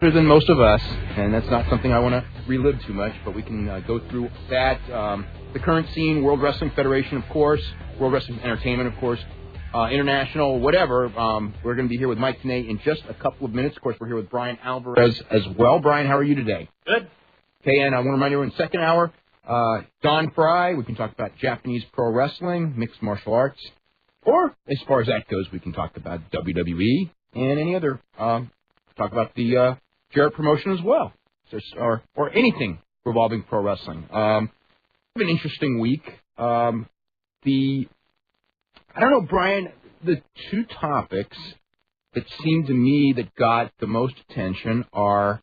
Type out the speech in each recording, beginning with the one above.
better than most of us, and that's not something I want to relive too much, but we can go through that. The current scene, World Wrestling Federation, of course, World Wrestling Entertainment, of course, international, whatever. We're going to be here with Mike Tenay in just a couple of minutes. Of course, we're here with Brian Alvarez as well. Brian, how are you today? Good. Okay, and I want to remind you in the second hour, Don Fry, we can talk about Japanese pro wrestling, mixed martial arts, or as far as that goes, we can talk about WWE and any other, talk about the Jarrett promotion as well, or anything revolving pro wrestling. An interesting week. I don't know, Brian, the two topics that seem to me that got the most attention are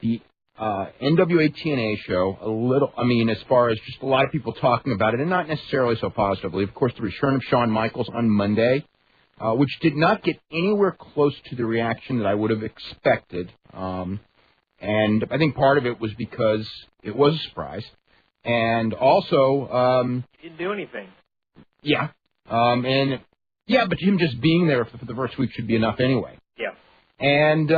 the NWA TNA show, as far as just a lot of people talking about it, and not necessarily so positively. Of course, the return of Shawn Michaels on Monday, which did not get anywhere close to the reaction that I would have expected. And I think part of it was because it was a surprise. And also... he didn't do anything. Yeah. But him just being there for the first week should be enough anyway. Yeah. And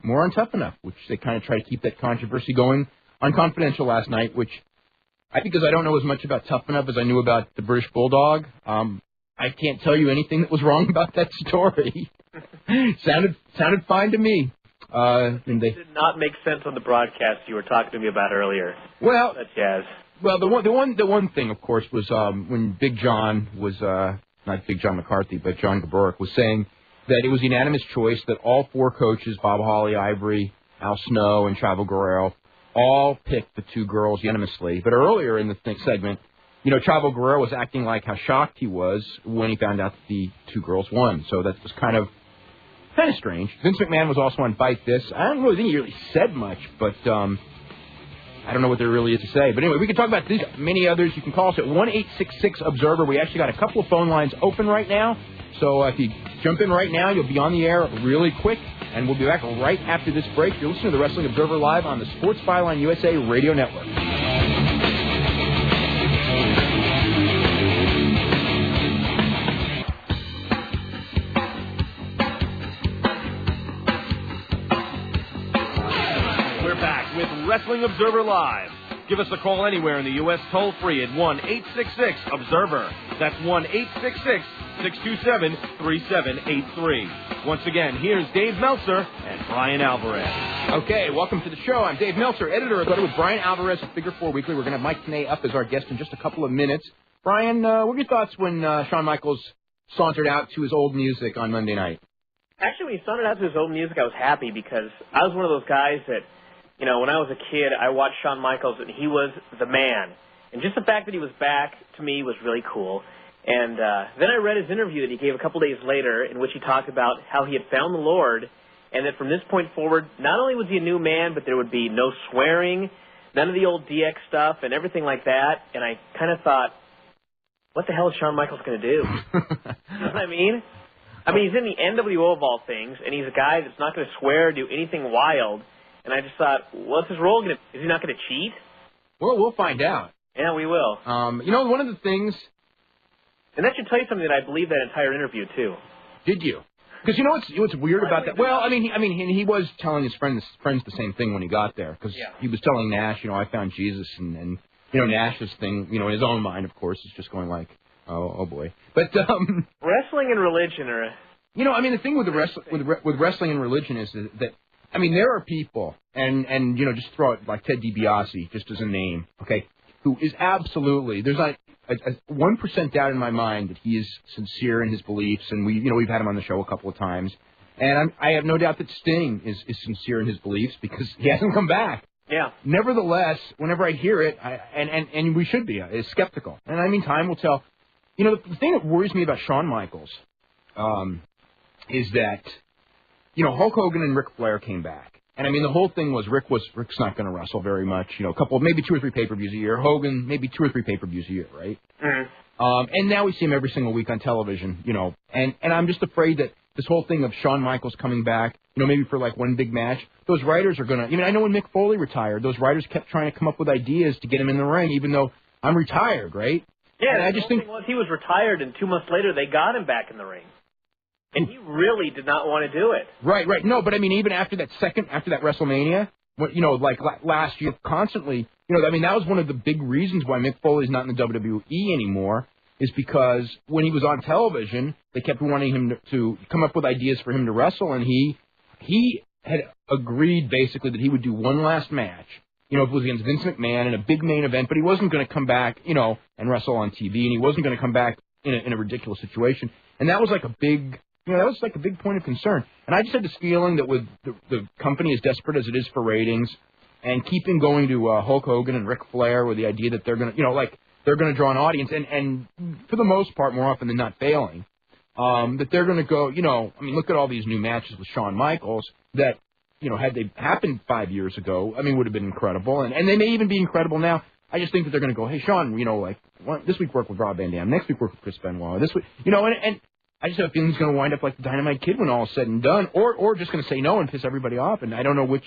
more on Tough Enough, which they kind of try to keep that controversy going on Confidential last night, which I think because I don't know as much about Tough Enough as I knew about the British Bulldog, I can't tell you anything that was wrong about that story. sounded fine to me. It did not make sense on the broadcast you were talking to me about earlier. Well, that jazz. Well, the one thing, of course, was when Big John was not Big John McCarthy, but John Gaburick was saying that it was unanimous choice that all four coaches, Bob Holly, Ivory, Al Snow, and Chavo Guerrero, all picked the two girls unanimously. But earlier in the segment, Chavo Guerrero was acting like how shocked he was when he found out that the two girls won. So that was kind of strange. Vince McMahon was also on Bite This. I don't really think he really said much, but I don't know what there really is to say. But anyway, we can talk about this, many others. You can call us at 1-866-OBSERVER. We actually got a couple of phone lines open right now. So if you jump in right now, you'll be on the air really quick. And we'll be back right after this break. You're listening to the Wrestling Observer Live on the Sports Byline USA Radio Network. Wrestling Observer Live. Give us a call anywhere in the U.S. toll-free at 1-866-OBSERVER. That's 1-866-627-3783. Once again, here's Dave Meltzer and Brian Alvarez. Okay, welcome to the show. I'm Dave Meltzer, editor of with Brian Alvarez of Figure 4 Weekly. We're going to have Mike Tenay up as our guest in just a couple of minutes. Brian, what were your thoughts when Shawn Michaels sauntered out to his old music on Monday night? Actually, when he sauntered out to his old music, I was happy because I was one of those guys that, when I was a kid, I watched Shawn Michaels, and he was the man. And just the fact that he was back, to me, was really cool. And then I read his interview that he gave a couple days later in which he talked about how he had found the Lord, and that from this point forward, not only was he a new man, but there would be no swearing, none of the old DX stuff, and everything like that. And I kind of thought, what the hell is Shawn Michaels going to do? You know what I mean? I mean, he's in the NWO of all things, and he's a guy that's not going to swear or do anything wild. And I just thought, what's his role going to be? Is he not going to cheat? Well, we'll find out. Yeah, we will. One of the things... And that should tell you something that I believe that entire interview, too. Did you? Because what's weird about that? Well, he was telling his friends the same thing when he got there. Because he was telling Nash, I found Jesus. And Nash's thing, in his own mind, of course, is just going like, oh boy. But... wrestling and religion are... the thing with with wrestling and religion is that there are people, and just throw it like Ted DiBiase, just as a name, okay, who is absolutely, there's not a 1% doubt in my mind that he is sincere in his beliefs, and we've had him on the show a couple of times, and I have no doubt that Sting is sincere in his beliefs because he hasn't come back. Yeah. Nevertheless, whenever I hear it, and we should be, is skeptical, and time will tell. The thing that worries me about Shawn Michaels is that, Hulk Hogan and Ric Flair came back. And, the whole thing was Rick's not going to wrestle very much. Maybe 2 or 3 pay-per-views a year. Hogan, maybe 2 or 3 pay-per-views a year, right? Mm-hmm. And now we see him every single week on television, And I'm just afraid that this whole thing of Shawn Michaels coming back, maybe for like one big match, those writers are going to... I know when Mick Foley retired, those writers kept trying to come up with ideas to get him in the ring, even though I'm retired, right? Yeah, and I just think... Once he was retired, and 2 months later, they got him back in the ring. And he really did not want to do it. Right. No, but I mean, even after that WrestleMania, like last year, constantly, I mean, that was one of the big reasons why Mick Foley's not in the WWE anymore, is because when he was on television, they kept wanting him to come up with ideas for him to wrestle, and he had agreed basically that he would do one last match. If it was against Vince McMahon in a big main event, but he wasn't going to come back, and wrestle on TV, and he wasn't going to come back in a ridiculous situation. And that was like a big, point of concern. And I just had this feeling that with the company as desperate as it is for ratings, and keeping going to Hulk Hogan and Ric Flair with the idea that they're going to, they're going to draw an audience, and for the most part, more often than not failing, that they're going to go, I mean, look at all these new matches with Shawn Michaels that, had they happened 5 years ago, I mean, would have been incredible. And they may even be incredible now. I just think that they're going to go, hey, Shawn, this week work with Rob Van Dam, next week work with Chris Benoit, this week, and I just have a feeling he's going to wind up like the Dynamite Kid when all is said and done, or just going to say no and piss everybody off, and I don't know which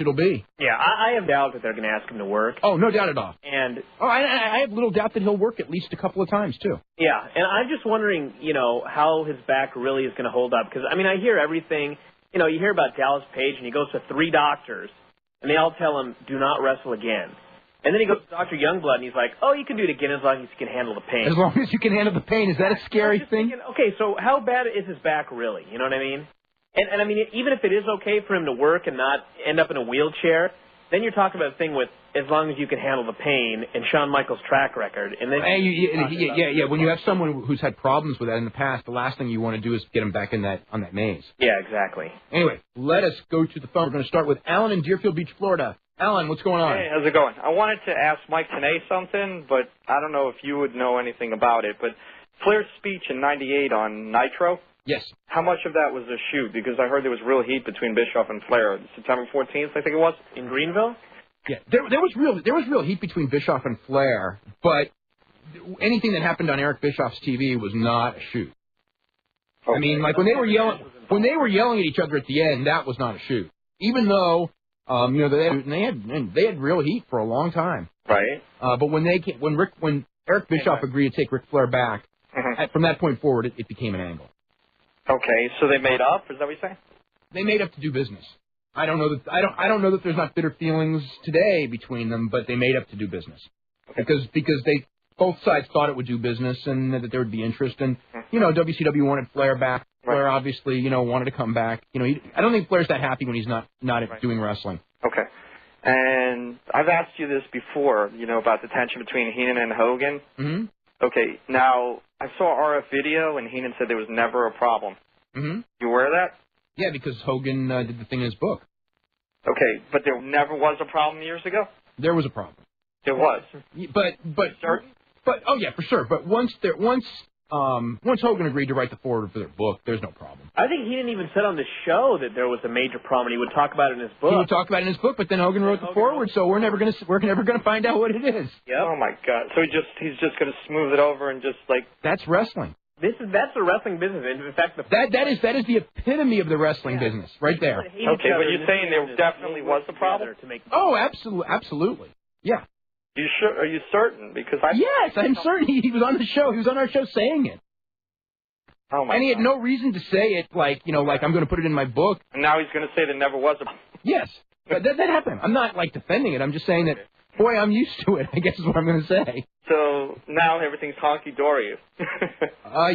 it'll be. Yeah, I have doubt that they're going to ask him to work. Oh, no doubt at all. And I have little doubt that he'll work at least a couple of times, too. Yeah, and I'm just wondering, how his back really is going to hold up. Because, I mean, I hear everything. You hear about Dallas Page, and he goes to 3 doctors, and they all tell him, do not wrestle again. And then he goes to Dr. Youngblood, and he's like, oh, you can do it again as long as you can handle the pain. As long as you can handle the pain. Is that a scary thing? Thinking, okay, so how bad is his back really? You know what I mean? And I mean, even if it is okay for him to work and not end up in a wheelchair, then you're talking about a thing with as long as you can handle the pain and Shawn Michaels' track record. And then when you have someone who's had problems with that in the past, the last thing you want to do is get him back on that maze. Yeah, exactly. Anyway, let us go to the phone. We're going to start with Alan in Deerfield Beach, Florida. Alan, what's going on? Hey, how's it going? I wanted to ask Mike Tenay something, but I don't know if you would know anything about it. But Flair's speech in '98 on Nitro. Yes. How much of that was a shoot? Because I heard there was real heat between Bischoff and Flair. September 14th, I think it was. In Greenville? Yeah, there was real heat between Bischoff and Flair, but anything that happened on Eric Bischoff's TV was not a shoot. Okay. I mean, like when they were yelling at each other at the end, that was not a shoot. Even though they had real heat for a long time. Right. But when Eric Bischoff agreed to take Ric Flair back, from that point forward, it became an angle. Okay, so they made up. Is that what you're saying? They made up to do business. I don't know that there's not bitter feelings today between them, but they made up to do business because they both sides thought it would do business and that there would be interest. And WCW wanted Flair back. Flair obviously wanted to come back. I don't think Flair's that happy when he's not doing wrestling. Okay. And I've asked you this before, about the tension between Heenan and Hogan. Mm-hmm. Okay, now, I saw RF video, and Heenan said there was never a problem. Mm-hmm. You aware of that? Yeah, because Hogan did the thing in his book. Okay, but there never was a problem years ago? There was a problem. There was? But oh, yeah, for sure. But once Hogan agreed to write the foreword for their book, there's no problem. I think he didn't even said on the show that there was a major problem. He would talk about it in his book. He would talk about it in his book, but then Hogan wrote the foreword, so we're never gonna find out what it is. Yep. Oh my God! So he's just gonna smooth it over and just like that's wrestling. That's the wrestling business. In fact, that is the epitome of the wrestling business right there. Okay, but you're saying there definitely was a problem? Oh, absolutely. Yeah. You sure? Are you certain? Because yes, I'm certain he was on the show. He was on our show saying it. Oh my! And he had no reason to say it like I'm going to put it in my book. And now he's going to say there never was a. Yes, but that happened. I'm not defending it. I'm just saying that. Boy, I'm used to it. I guess is what I'm going to say. So now everything's honky dory.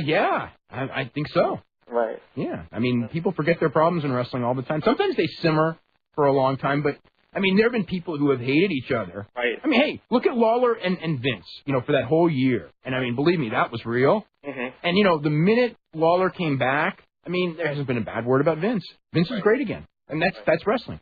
Yeah, I think so. Right. Yeah, I mean, people forget their problems in wrestling all the time. Sometimes they simmer for a long time, but. I mean, there have been people who have hated each other. Right. I mean, hey, look at Lawler and Vince, for that whole year. And, I mean, believe me, that was real. Mm-hmm. And, the minute Lawler came back, I mean, there hasn't been a bad word about Vince. Vince is great again. And that's wrestling.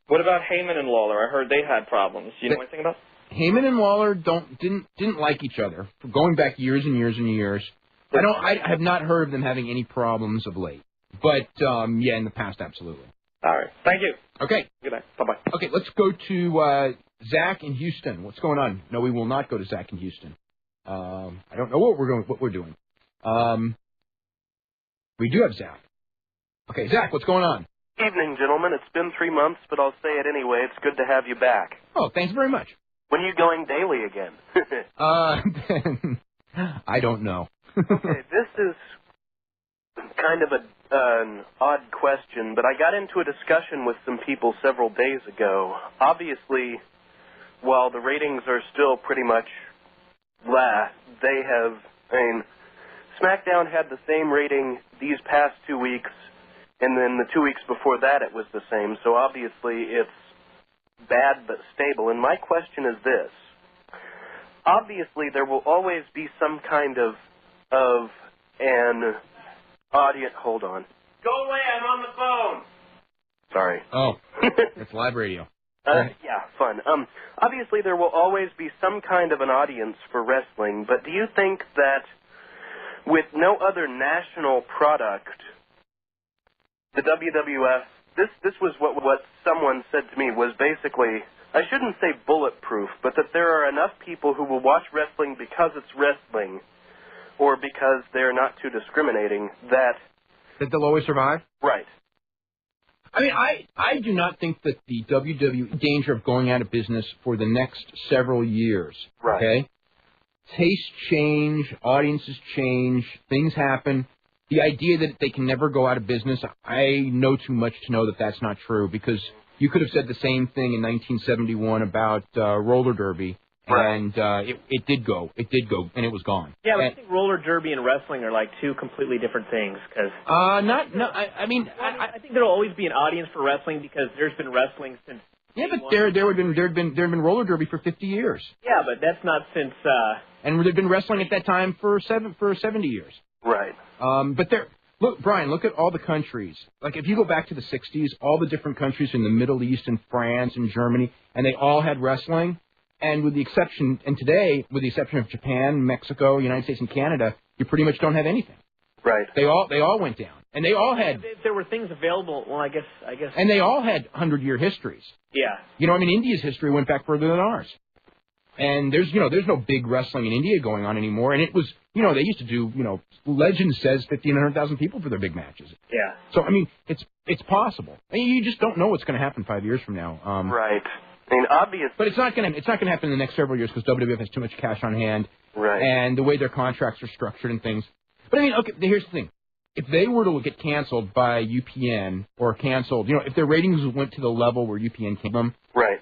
What about Heyman and Lawler? I heard they had problems. Do you know anything about that? Heyman and Lawler didn't like each other for going back years and years and years. I have not heard of them having any problems of late. But, yeah, in the past, absolutely. All right. Thank you. Okay. Good night. Bye-bye. Okay, let's go to Zach in Houston. What's going on? No, we will not go to Zach in Houston. I don't know what we're doing. We do have Zach. Okay, Zach, what's going on? Evening, gentlemen. It's been 3 months, but I'll say it anyway. It's good to have you back. Oh, thanks very much. When are you going daily again? I don't know. Okay, this is kind of an odd question, but I got into a discussion with some people several days ago. Obviously, while the ratings are still pretty much last, they have, SmackDown had the same rating these past 2 weeks, and then the 2 weeks before that it was the same. So obviously it's bad but stable. And my question is this. Obviously there will always be some kind of an audience. Hold on. Go away, I'm on the phone. Sorry. Oh, it's live radio. Yeah, fun. Obviously there will always be some kind of an audience for wrestling, but do you think that with no other national product, the WWF, this was what someone said to me, was basically, I shouldn't say bulletproof, but that there are enough people who will watch wrestling because it's wrestling, or because they're not too discriminating, that they'll always survive? Right. I mean, I do not think that the WWE danger of going out of business for the next several years. Right. Okay? Tastes change, audiences change, things happen. The idea that they can never go out of business, I know too much to know that that's not true, because you could have said the same thing in 1971 about roller derby, right. And it did go, and it was gone. Yeah, but I think roller derby and wrestling are like two completely different things. Cause I think there'll always be an audience for wrestling because there's been wrestling since. Yeah, but there had been roller derby for 50 years. Yeah, but that's not since. And there'd been wrestling at that time for 70 years. Right. But look, Brian, look at all the countries. Like, if you go back to the 60s, all the different countries in the Middle East and France and Germany, and they all had wrestling. And with the exception of Japan, Mexico, United States, and Canada, you pretty much don't have anything. Right. They all went down, and they all had. If there were things available, well, I guess. And they all had 100-year histories. Yeah. India's history went back further than ours. And there's no big wrestling in India going on anymore. And it was, they used to do, Legend says 1,500,000 people for their big matches. Yeah. So, I mean, it's possible. I mean, you just don't know what's going to happen 5 years from now. Right. I mean, obviously. But it's not going to happen in the next several years because WWF has too much cash on hand. Right. And the way their contracts are structured and things. But I mean, okay, here's the thing. If they were to get canceled by UPN or canceled, if their ratings went to the level where UPN came them, right,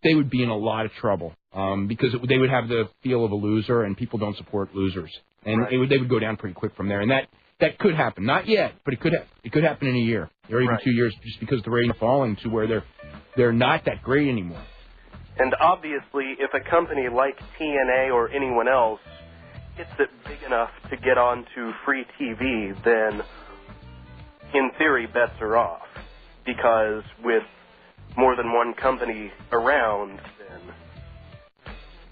they would be in a lot of trouble because they would have the feel of a loser, and people don't support losers, and right. they would go down pretty quick from there. And that could happen, not yet, but it could happen in a year or even right. 2 years, just because the ratings are falling to where they're not that great anymore. And obviously, if a company like TNA or anyone else gets it big enough to get onto free TV, then in theory bets are off, because with more than one company around, then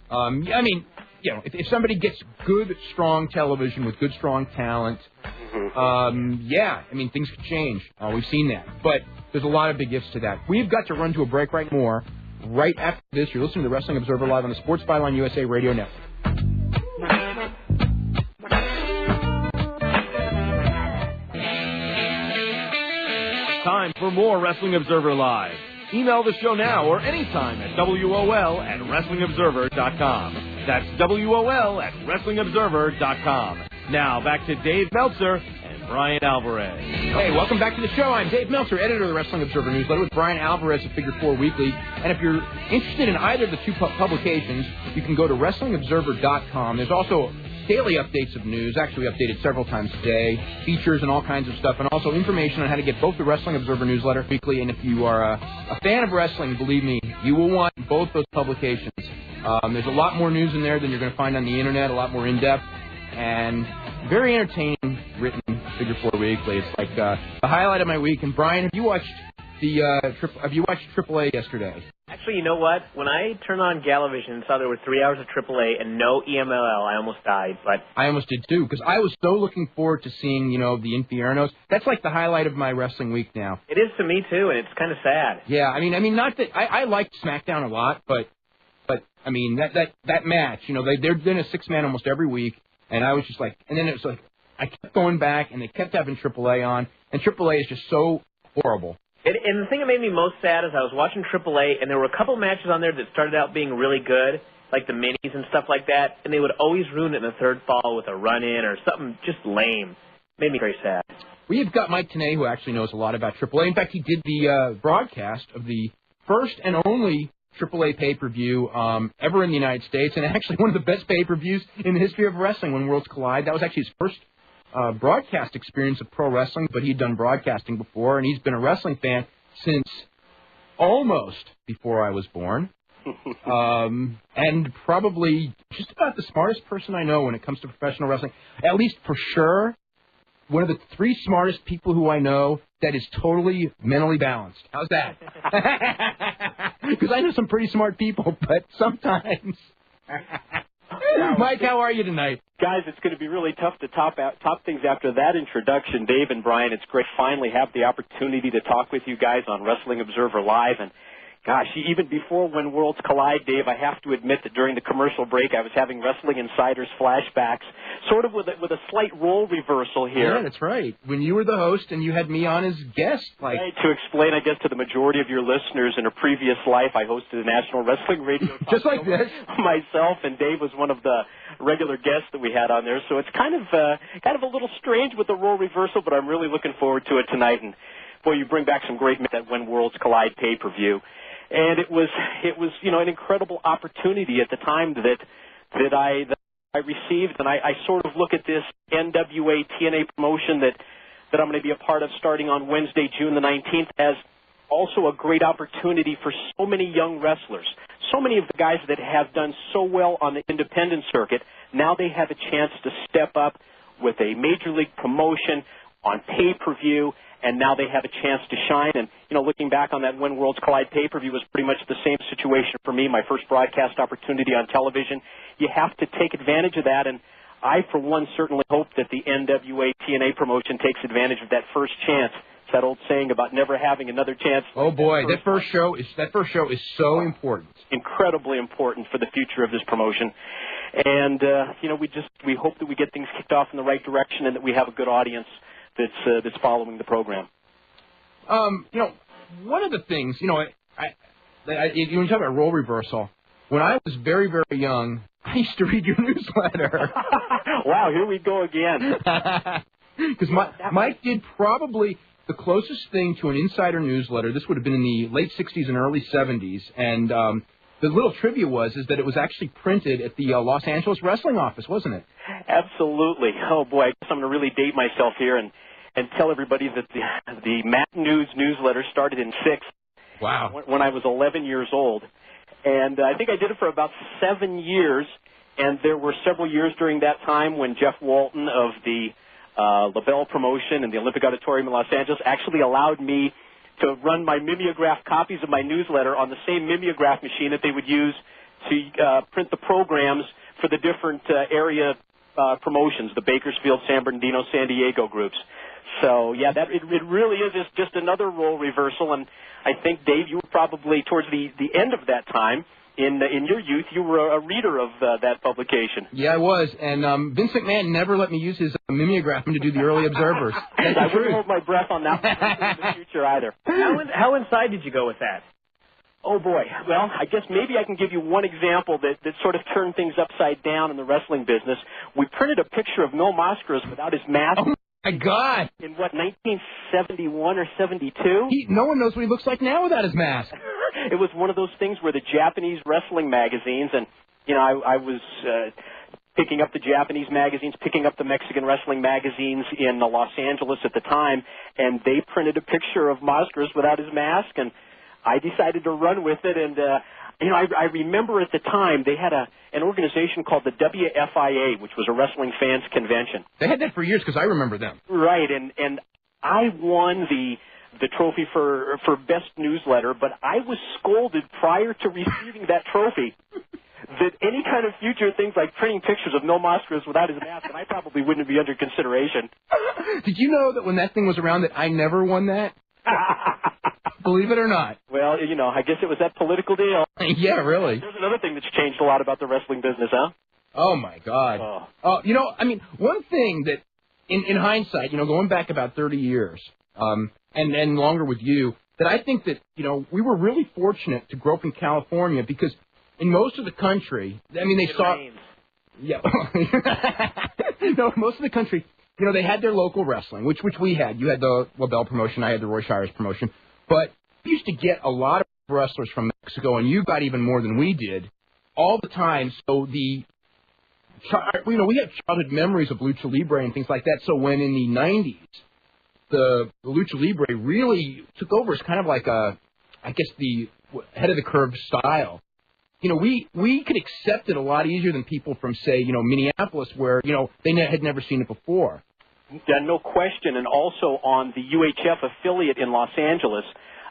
I mean, if somebody gets good, strong television with good, strong talent, yeah, I mean, things could change. We've seen that, but there's a lot of big ifs to that. We've got to run to a break right after this. You're listening to the Wrestling Observer Live on the Sports Byline USA Radio Network. Time for more Wrestling Observer Live. Email the show now or anytime at WOL@WrestlingObserver.com. That's WOL@WrestlingObserver.com. Now back to Dave Meltzer and Brian Alvarez. Hey, welcome back to the show. I'm Dave Meltzer, editor of the Wrestling Observer Newsletter with Brian Alvarez at Figure 4 Weekly. And if you're interested in either of the two publications, you can go to WrestlingObserver.com. There's also daily updates of news, actually updated several times a day, features and all kinds of stuff, and also information on how to get both the Wrestling Observer Newsletter weekly, and if you are a fan of wrestling, believe me, you will want both those publications. There's a lot more news in there than you're going to find on the Internet, a lot more in-depth, and very entertaining written Figure 4 Weekly. It's like the highlight of my week. And Brian, have you watched AAA yesterday? Actually, you know what? When I turned on Galavision and saw there were 3 hours of AAA and no EMLL, I almost died. But I almost did too, because I was so looking forward to seeing, the Infiernos. That's like the highlight of my wrestling week now. It is to me too, and it's kind of sad. Yeah, I mean, not that I liked SmackDown a lot, but I mean that match, they're doing a 6-man almost every week, and I was just like, and then it was like I kept going back, and they kept having AAA on, and AAA is just so horrible. And the thing that made me most sad is I was watching AAA, and there were a couple matches on there that started out being really good, like the minis and stuff like that, and they would always ruin it in the third fall with a run-in or something just lame. Made me very sad. We've got Mike Tenay, who actually knows a lot about AAA. In fact, he did the broadcast of the first and only AAA pay-per-view ever in the United States, and actually one of the best pay-per-views in the history of wrestling, When Worlds Collide. That was actually his first broadcast experience of pro wrestling, but he'd done broadcasting before, and he's been a wrestling fan since almost before I was born. And probably just about the smartest person I know when it comes to professional wrestling, at least for sure. One of the 3 smartest people who I know that is totally mentally balanced. How's that? Because I know some pretty smart people, but sometimes. Mike, how are you tonight? Guys, it's going to be really tough to top things after that introduction. Dave and Brian, it's great to finally have the opportunity to talk with you guys on Wrestling Observer Live. And gosh, even before When Worlds Collide, Dave, I have to admit that during the commercial break, I was having Wrestling Insiders flashbacks, sort of with a slight role reversal here. Yeah, that's right. When you were the host and you had me on as guest. Right, to explain, I guess, to the majority of your listeners, in a previous life, I hosted a national wrestling radio talk just like show this. Myself, and Dave was one of the regular guests that we had on there. So it's kind of a little strange with the role reversal, but I'm really looking forward to it tonight. And boy, you bring back some great that When Worlds Collide pay-per-view. And it was an incredible opportunity at the time that I received, and I sort of look at this NWA TNA promotion that I'm going to be a part of starting on Wednesday, June the 19th, as also a great opportunity for so many young wrestlers. So many of the guys that have done so well on the independent circuit, now they have a chance to step up with a major league promotion on pay-per-view, and now they have a chance to shine. And, looking back on that When Worlds Collide pay-per-view was pretty much the same situation for me, my first broadcast opportunity on television. You have to take advantage of that, and I, for one, certainly hope that the NWA TNA promotion takes advantage of that first chance. It's that old saying about never having another chance. Oh, boy, that first show is so important. Incredibly important for the future of this promotion. And, we hope that we get things kicked off in the right direction and that we have a good audience that's following the program. One of the things, when you talk about role reversal, when I was very, very young, I used to read your newsletter. Wow, here we go again. Because Mike did probably the closest thing to an insider newsletter. This would have been in the late 60s and early 70s. And the little trivia is that it was actually printed at the Los Angeles wrestling office, wasn't it? Absolutely. Oh, boy, I guess I'm going to really date myself here and tell everybody that the Matt News newsletter started in 6. Wow. When I was 11 years old. And I think I did it for about 7 years, and there were several years during that time when Jeff Walton of the LaBelle promotion and the Olympic Auditorium in Los Angeles actually allowed me to run my mimeograph copies of my newsletter on the same mimeograph machine that they would use to print the programs for the different area promotions, the Bakersfield, San Bernardino, San Diego groups. So, yeah, it really is just another role reversal, and I think, Dave, you were probably towards the end of that time. In your youth, you were a reader of that publication. Yeah, I was, and Vince McMahon never let me use his mimeograph to do the early observers. I wouldn't hold my breath on that one in the future either. How inside did you go with that? Oh, boy. Well, I guess maybe I can give you one example that sort of turned things upside down in the wrestling business. We printed a picture of Mil Mascaras without his mask. Oh, my God. In, 1971 or 72? No one knows what he looks like now without his mask. It was one of those things where the Japanese wrestling magazines, and, I was picking up the Japanese magazines, picking up the Mexican wrestling magazines in Los Angeles at the time, and they printed a picture of Mascaras without his mask, and I decided to run with it, and I remember at the time they had an organization called the WFIA, which was a wrestling fans convention. They had that for years because I remember them. Right, and I won the trophy for best newsletter, but I was scolded prior to receiving that trophy that any kind of future things like printing pictures of Mil Mascaras without his mask, and I probably wouldn't be under consideration. Did you know that when that thing was around that I never won that? Believe it or not. Well, I guess it was that political deal. Yeah, really. There's another thing that's changed a lot about the wrestling business, huh? Oh, my God. One thing that, in hindsight, going back about 30 years, and longer with you, that I think that, we were really fortunate to grow up in California because in most of the country, they saw... Rains. Yeah. No, most of the country, they had their local wrestling, which we had. You had the LaBelle promotion, I had the Roy Shires promotion. But we used to get a lot of wrestlers from Mexico, and you got even more than we did all the time. So we had childhood memories of Lucha Libre and things like that. So when in the 90s, the Lucha Libre really took over as kind of like the head of the curve style. We could accept it a lot easier than people from, say, Minneapolis, where, they had never seen it before. Yeah, no question. And also on the UHF affiliate in Los Angeles,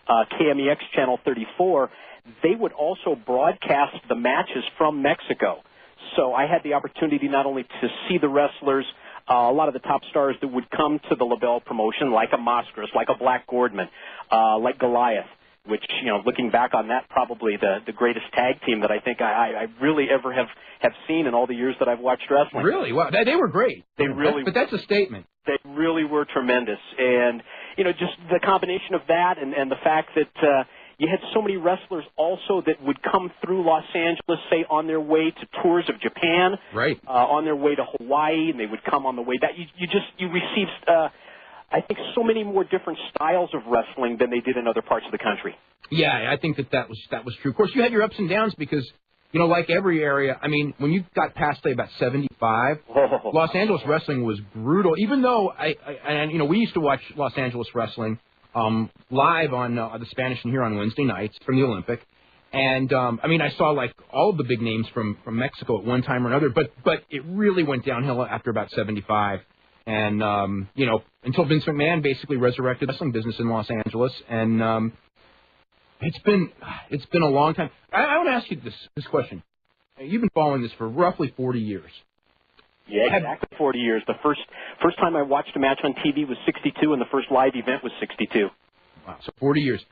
KMEX Channel 34, they would also broadcast the matches from Mexico. So I had the opportunity not only to see the wrestlers, a lot of the top stars that would come to the LaBelle promotion, like a Mascaras, like a Black Gordman, like Goliath, which, looking back on that, probably the greatest tag team that I think I really ever have seen in all the years that I've watched wrestling. Really? Wow. They were great. But that's a statement. They really were tremendous. And, just the combination of that and the fact that you had so many wrestlers also that would come through Los Angeles, say, on their way to tours of Japan, right? On their way to Hawaii, and they would come on the way back. You received, I think, so many more different styles of wrestling than they did in other parts of the country. Yeah, I think that was true. Of course, you had your ups and downs because, like every area, I mean, when you got past, say, about 75, Los Angeles wrestling was brutal. Even though we used to watch Los Angeles wrestling live on the Spanish and here on Wednesday nights from the Olympic. And, I saw, like, all of the big names from Mexico at one time or another, but it really went downhill after about 75. And, until Vince McMahon basically resurrected the wrestling business in Los Angeles. And it's been a long time. I want to ask you this question. You've been following this for roughly 40 years. Yeah, exactly 40 years. The first time I watched a match on TV was 62, and the first live event was 62. Wow, so 40 years.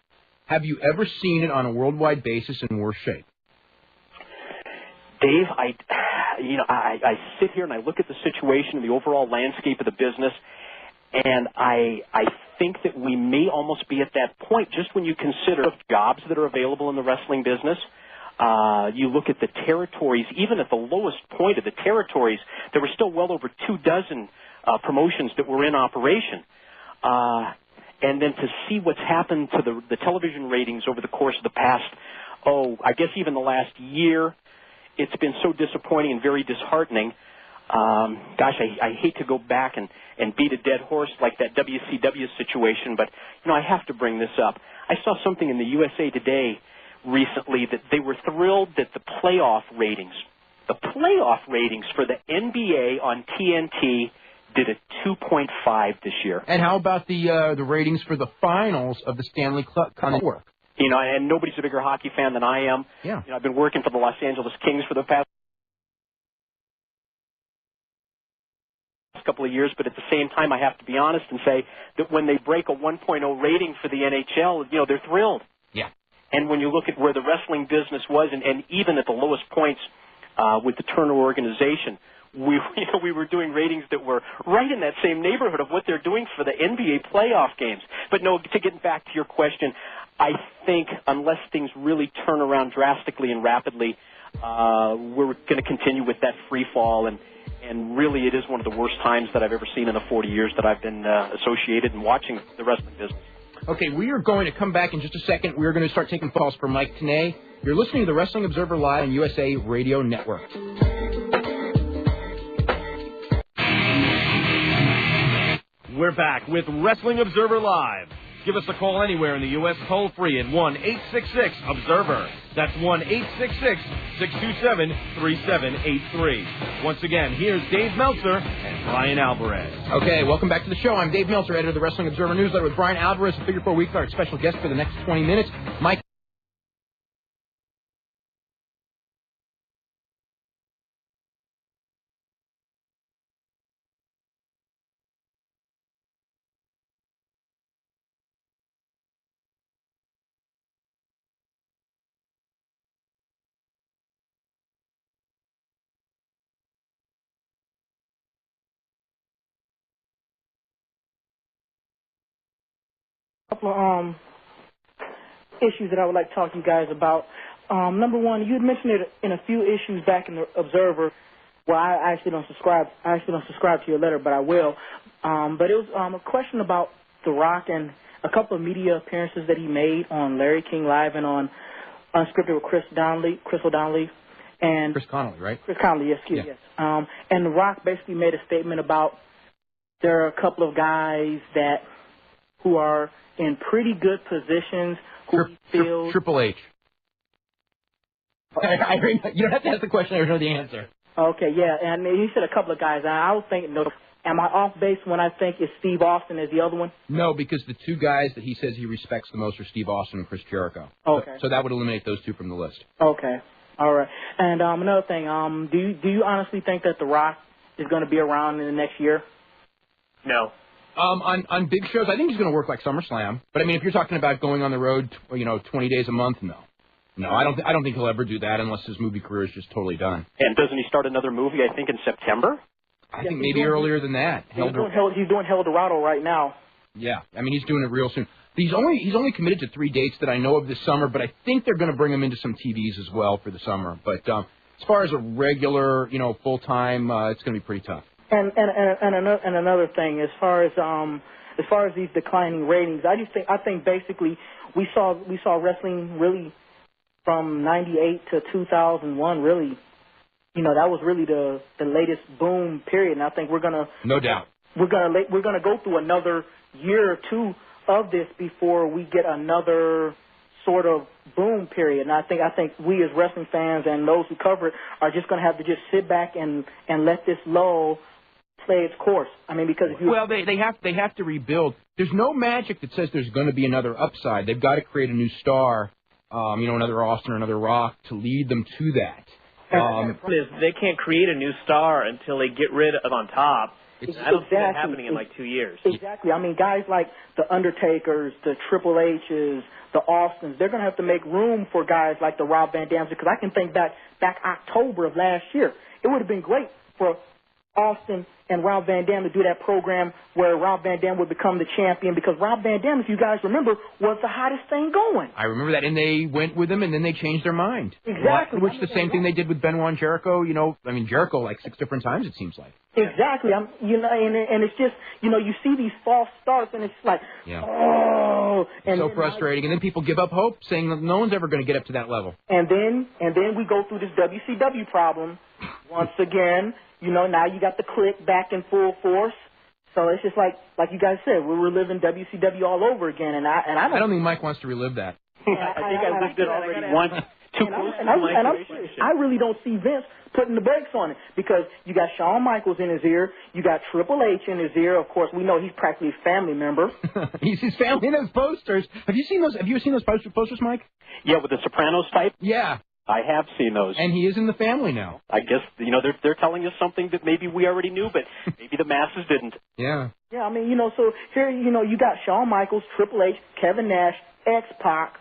Have you ever seen it on a worldwide basis in worse shape? Dave, I sit here and I look at the situation and the overall landscape of the business, and I think that we may almost be at that point just when you consider jobs that are available in the wrestling business. You look at the territories, even at the lowest point of the territories, there were still well over 24 promotions that were in operation. And then to see what's happened to the television ratings over the course of the past, I guess even the last year, it's been so disappointing and very disheartening. I hate to go back and beat a dead horse like that WCW situation, but, I have to bring this up. I saw something in the USA Today recently that they were thrilled that the playoff ratings for the NBA on TNT did a 2.5 this year. And how about the ratings for the finals of the Stanley Cup Network? And nobody's a bigger hockey fan than I am. Yeah. I've been working for the Los Angeles Kings for the past couple of years, but at the same time, I have to be honest and say that when they break a 1.0 rating for the NHL, they're thrilled. Yeah. And when you look at where the wrestling business was, and even at the lowest points with the Turner organization, we were doing ratings that were right in that same neighborhood of what they're doing for the NBA playoff games. But no, to get back to your question, I think unless things really turn around drastically and rapidly, we're going to continue with that free fall, and really it is one of the worst times that I've ever seen in the 40 years that I've been associated and watching the wrestling business. Okay, we are going to come back in just a second. We are going to start taking calls for Mike Tenay. You're listening to the Wrestling Observer Live on USA Radio Network. We're back with Wrestling Observer Live. Give us a call anywhere in the U.S. toll free at 1-866-OBSERVER. That's 1-866-627-3783. Once again, here's Dave Meltzer and Brian Alvarez. Okay, welcome back to the show. I'm Dave Meltzer, editor of the Wrestling Observer Newsletter with Brian Alvarez, Figure 4 Weekly, our special guest for the next 20 minutes. Mike. Couple of issues that I would like to talk to you guys about. Number one, you had mentioned it in a few issues back in the Observer Well, I actually don't subscribe. I actually don't subscribe to your letter, but I will. But it was a question about The Rock and a couple of media appearances that he made on Larry King Live and on Unscripted with Chris O'Donnelly, and Chris Connolly, right? Chris Connolly, yes, Yeah. yes. And The Rock basically made a statement about there are a couple of guys who are in pretty good positions who he feels. Triple H. You don't have to ask the question. I already know the answer. Okay, yeah, and he said a couple of guys. And I was thinking, am I off base when I think it's Steve Austin as the other one? No, because the two guys that he says he respects the most are Steve Austin and Chris Jericho. Okay. So that would eliminate those two from the list. Okay. All right. And another thing, do you honestly think that The Rock is going to be around in the next year? No. On big shows, I think he's going to work like SummerSlam. But I mean, if you're talking about going on the road, 20 days a month, no. No, I don't think he'll ever do that unless his movie career is just totally done. And doesn't he start another movie, I think, in September? I think maybe earlier than that. He's doing Hell Dorado right now. Yeah, I mean, he's doing it real soon. He's only committed to 3 dates that I know of this summer, but I think they're going to bring him into some TVs as well for the summer. But as far as a regular, full-time, it's going to be pretty tough. And another thing, as far as these declining ratings, I think basically we saw wrestling really from 98 to 2001 really, that was really the latest boom period. And I think we're gonna go through another year or two of this before we get another sort of boom period. And I think we as wrestling fans and those who cover it are just gonna have to just sit back and let this lull play its course. I mean, because they have to rebuild. There's no magic that says there's going to be another upside. They've got to create a new star, another Austin or another Rock to lead them to that. The problem is they can't create a new star until they get rid of on top. I don't see that happening in like 2 years. Exactly. I mean, guys like the Undertakers, the Triple H's, the Austins, they're going to have to make room for guys like the Rob Van Dams, because I can think back October of last year. It would have been great for Austin and Rob Van Dam to do that program where Rob Van Dam would become the champion, because Rob Van Dam, if you guys remember, was the hottest thing going. I remember that, and they went with him, and then they changed their mind. Exactly. Which the same thing they did with Benoit and Jericho. Jericho like 6 different times, it seems like. Exactly. And it's just, you see these false starts, and it's like, oh. And so frustrating. And then people give up hope, saying that no one's ever going to get up to that level. And then we go through this WCW problem once again. Now you got the clique back in full force. So it's just like you guys said, we're reliving WCW all over again. And I don't think Mike wants to relive that. I think I lived it already once. I really don't see Vince putting the brakes on it, because you got Shawn Michaels in his ear, you got Triple H in his ear. Of course, we know he's practically a family member. He's his family in those posters. Have you seen those posters, Mike? Yeah, with the Sopranos type. Yeah. I have seen those. And he is in the family now. I guess, they're telling us something that maybe we already knew, but maybe the masses didn't. Yeah. Yeah, I mean, so here, you got Shawn Michaels, Triple H, Kevin Nash, X-Pac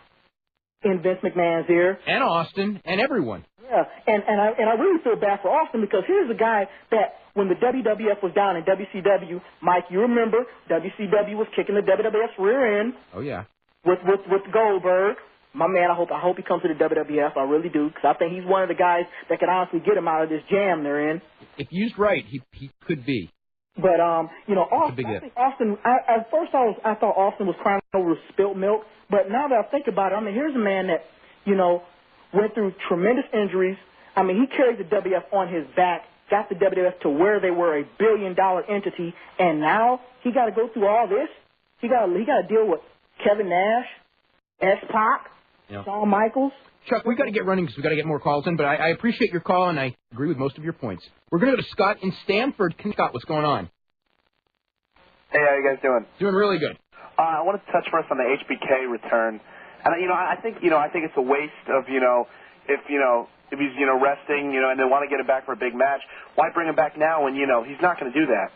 in Vince McMahon's ear. And Austin, and everyone. Yeah, and I really feel bad for Austin, because here's a guy that when the WWF was down in WCW, Mike, you remember, WCW was kicking the WWF's rear end. Oh, yeah. With Goldberg. My man, I hope he comes to the WWF. I really do, because I think he's one of the guys that could honestly get him out of this jam they're in. If used right, he could be. But Austin. I think Austin. At first, I thought Austin was crying over spilt milk. But now that I think about it, I mean, here's a man that went through tremendous injuries. I mean, he carried the WWF on his back, got the WWF to where they were a billion-dollar entity, and now he got to go through all this. He got to deal with Kevin Nash, X-Pac. Yeah. Shawn Michaels. Chuck, we got to get running because we got to get more calls in, but I appreciate your call, and I agree with most of your points. We're going to go to Scott in Stamford. Scott, what's going on? Hey, how you guys doing? Doing really good. I wanted to touch first on the HBK return, and I think it's a waste of if he's resting and they want to get him back for a big match, why bring him back now when he's not going to do that?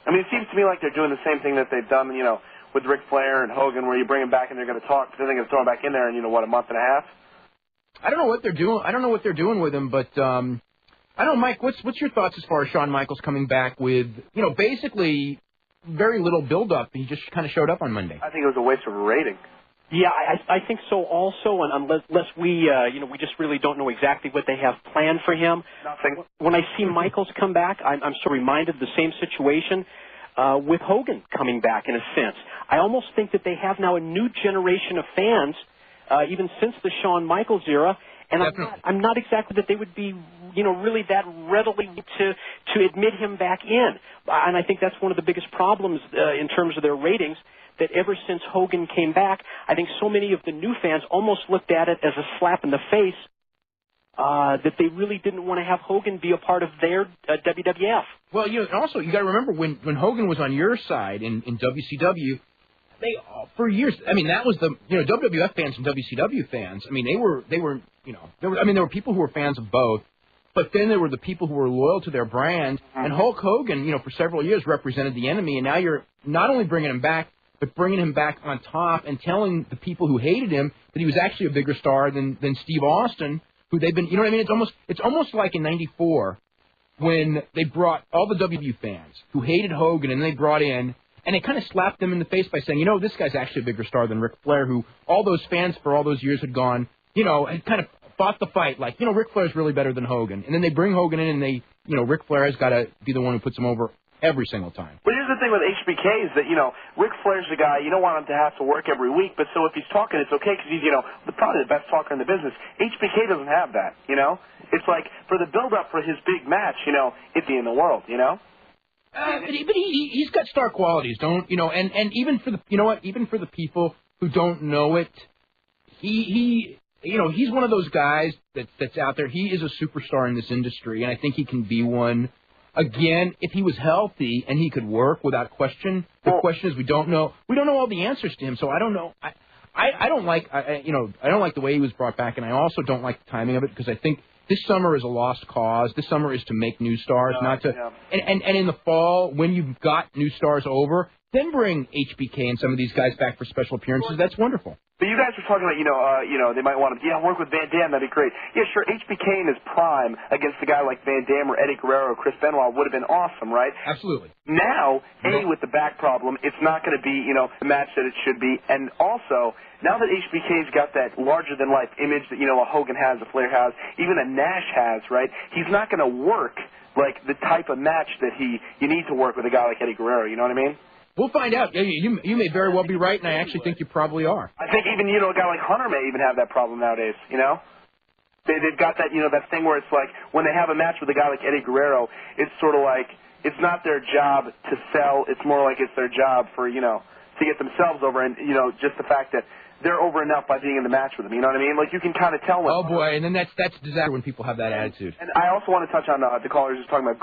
I mean, it seems to me like they're doing the same thing that they've done with Ric Flair and Hogan, where you bring him back and they're going to talk, but then they're going to throw him back in there in, a month and a half? I don't know what they're doing. I don't know what they're doing with him, but I don't know, Mike, what's your thoughts as far as Shawn Michaels coming back with, basically very little build-up? He just kind of showed up on Monday. I think it was a waste of a rating. Yeah, I think so also, and unless we just really don't know exactly what they have planned for him. Nothing. When I see Michaels come back, I'm so reminded of the same situation with Hogan coming back in a sense. I almost think that they have now a new generation of fans, even since the Shawn Michaels era, and I'm not exactly that they would be, really that readily to admit him back in. And I think that's one of the biggest problems in terms of their ratings, that ever since Hogan came back, I think so many of the new fans almost looked at it as a slap in the face, that they really didn't want to have Hogan be a part of their WWF. Well, also you got to remember when Hogan was on your side in WCW, they for years. I mean, that was the WWF fans and WCW fans. I mean, there were people who were fans of both, but then there were the people who were loyal to their brand. And Hulk Hogan, for several years represented the enemy, and now you're not only bringing him back, but bringing him back on top and telling the people who hated him that he was actually a bigger star than Steve Austin, who they've been. It's almost like in '94 when they brought all the WW fans who hated Hogan, and they brought in. And they kind of slapped them in the face by saying, this guy's actually a bigger star than Ric Flair, who all those fans for all those years had gone, had kind of fought the fight, like, Ric Flair's really better than Hogan. And then they bring Hogan in, and Ric Flair has got to be the one who puts him over every single time. But here's the thing with HBK is that, Ric Flair's the guy, you don't want him to have to work every week, but so if he's talking, it's okay because he's, probably the best talker in the business. HBK doesn't have that, It's like, for the build-up for his big match, it's in the world, But he's got star qualities, and even for the even for the people who don't know it, he's one of those guys that's out there. He is a superstar in this industry, and I think he can be one again if he was healthy and he could work without question. The question is we don't know all the answers to him, so I don't know. I don't like I don't like the way he was brought back, and I also don't like the timing of it because I think this summer is a lost cause. This summer is to make new stars, not to. Yeah. And in the fall, when you've got new stars over, then bring HBK and some of these guys back for special appearances. That's wonderful. But you guys were talking about, they might want to, work with Van Dam. That'd be great. Yeah, sure. HBK in his prime against a guy like Van Dam or Eddie Guerrero or Chris Benoit would have been awesome, right? Absolutely. Now, with the back problem, it's not going to be, the match that it should be. And also, now that HBK's got that larger-than-life image that, a Hogan has, a Flair has, even a Nash has, right, he's not going to work like the type of match that you need to work with a guy like Eddie Guerrero, you know what I mean? We'll find out. You may very well be right, and I actually think you probably are. I think even, a guy like Hunter may even have that problem nowadays, They've got that, that thing where it's like when they have a match with a guy like Eddie Guerrero, it's sort of like it's not their job to sell. It's more like it's their job for, to get themselves over and, just the fact that they're over enough by being in the match with them. You know what I mean? Like, you can kind of tell when... Oh, boy, and then that's disaster when people have that attitude. And I also want to touch on the callers just talking about...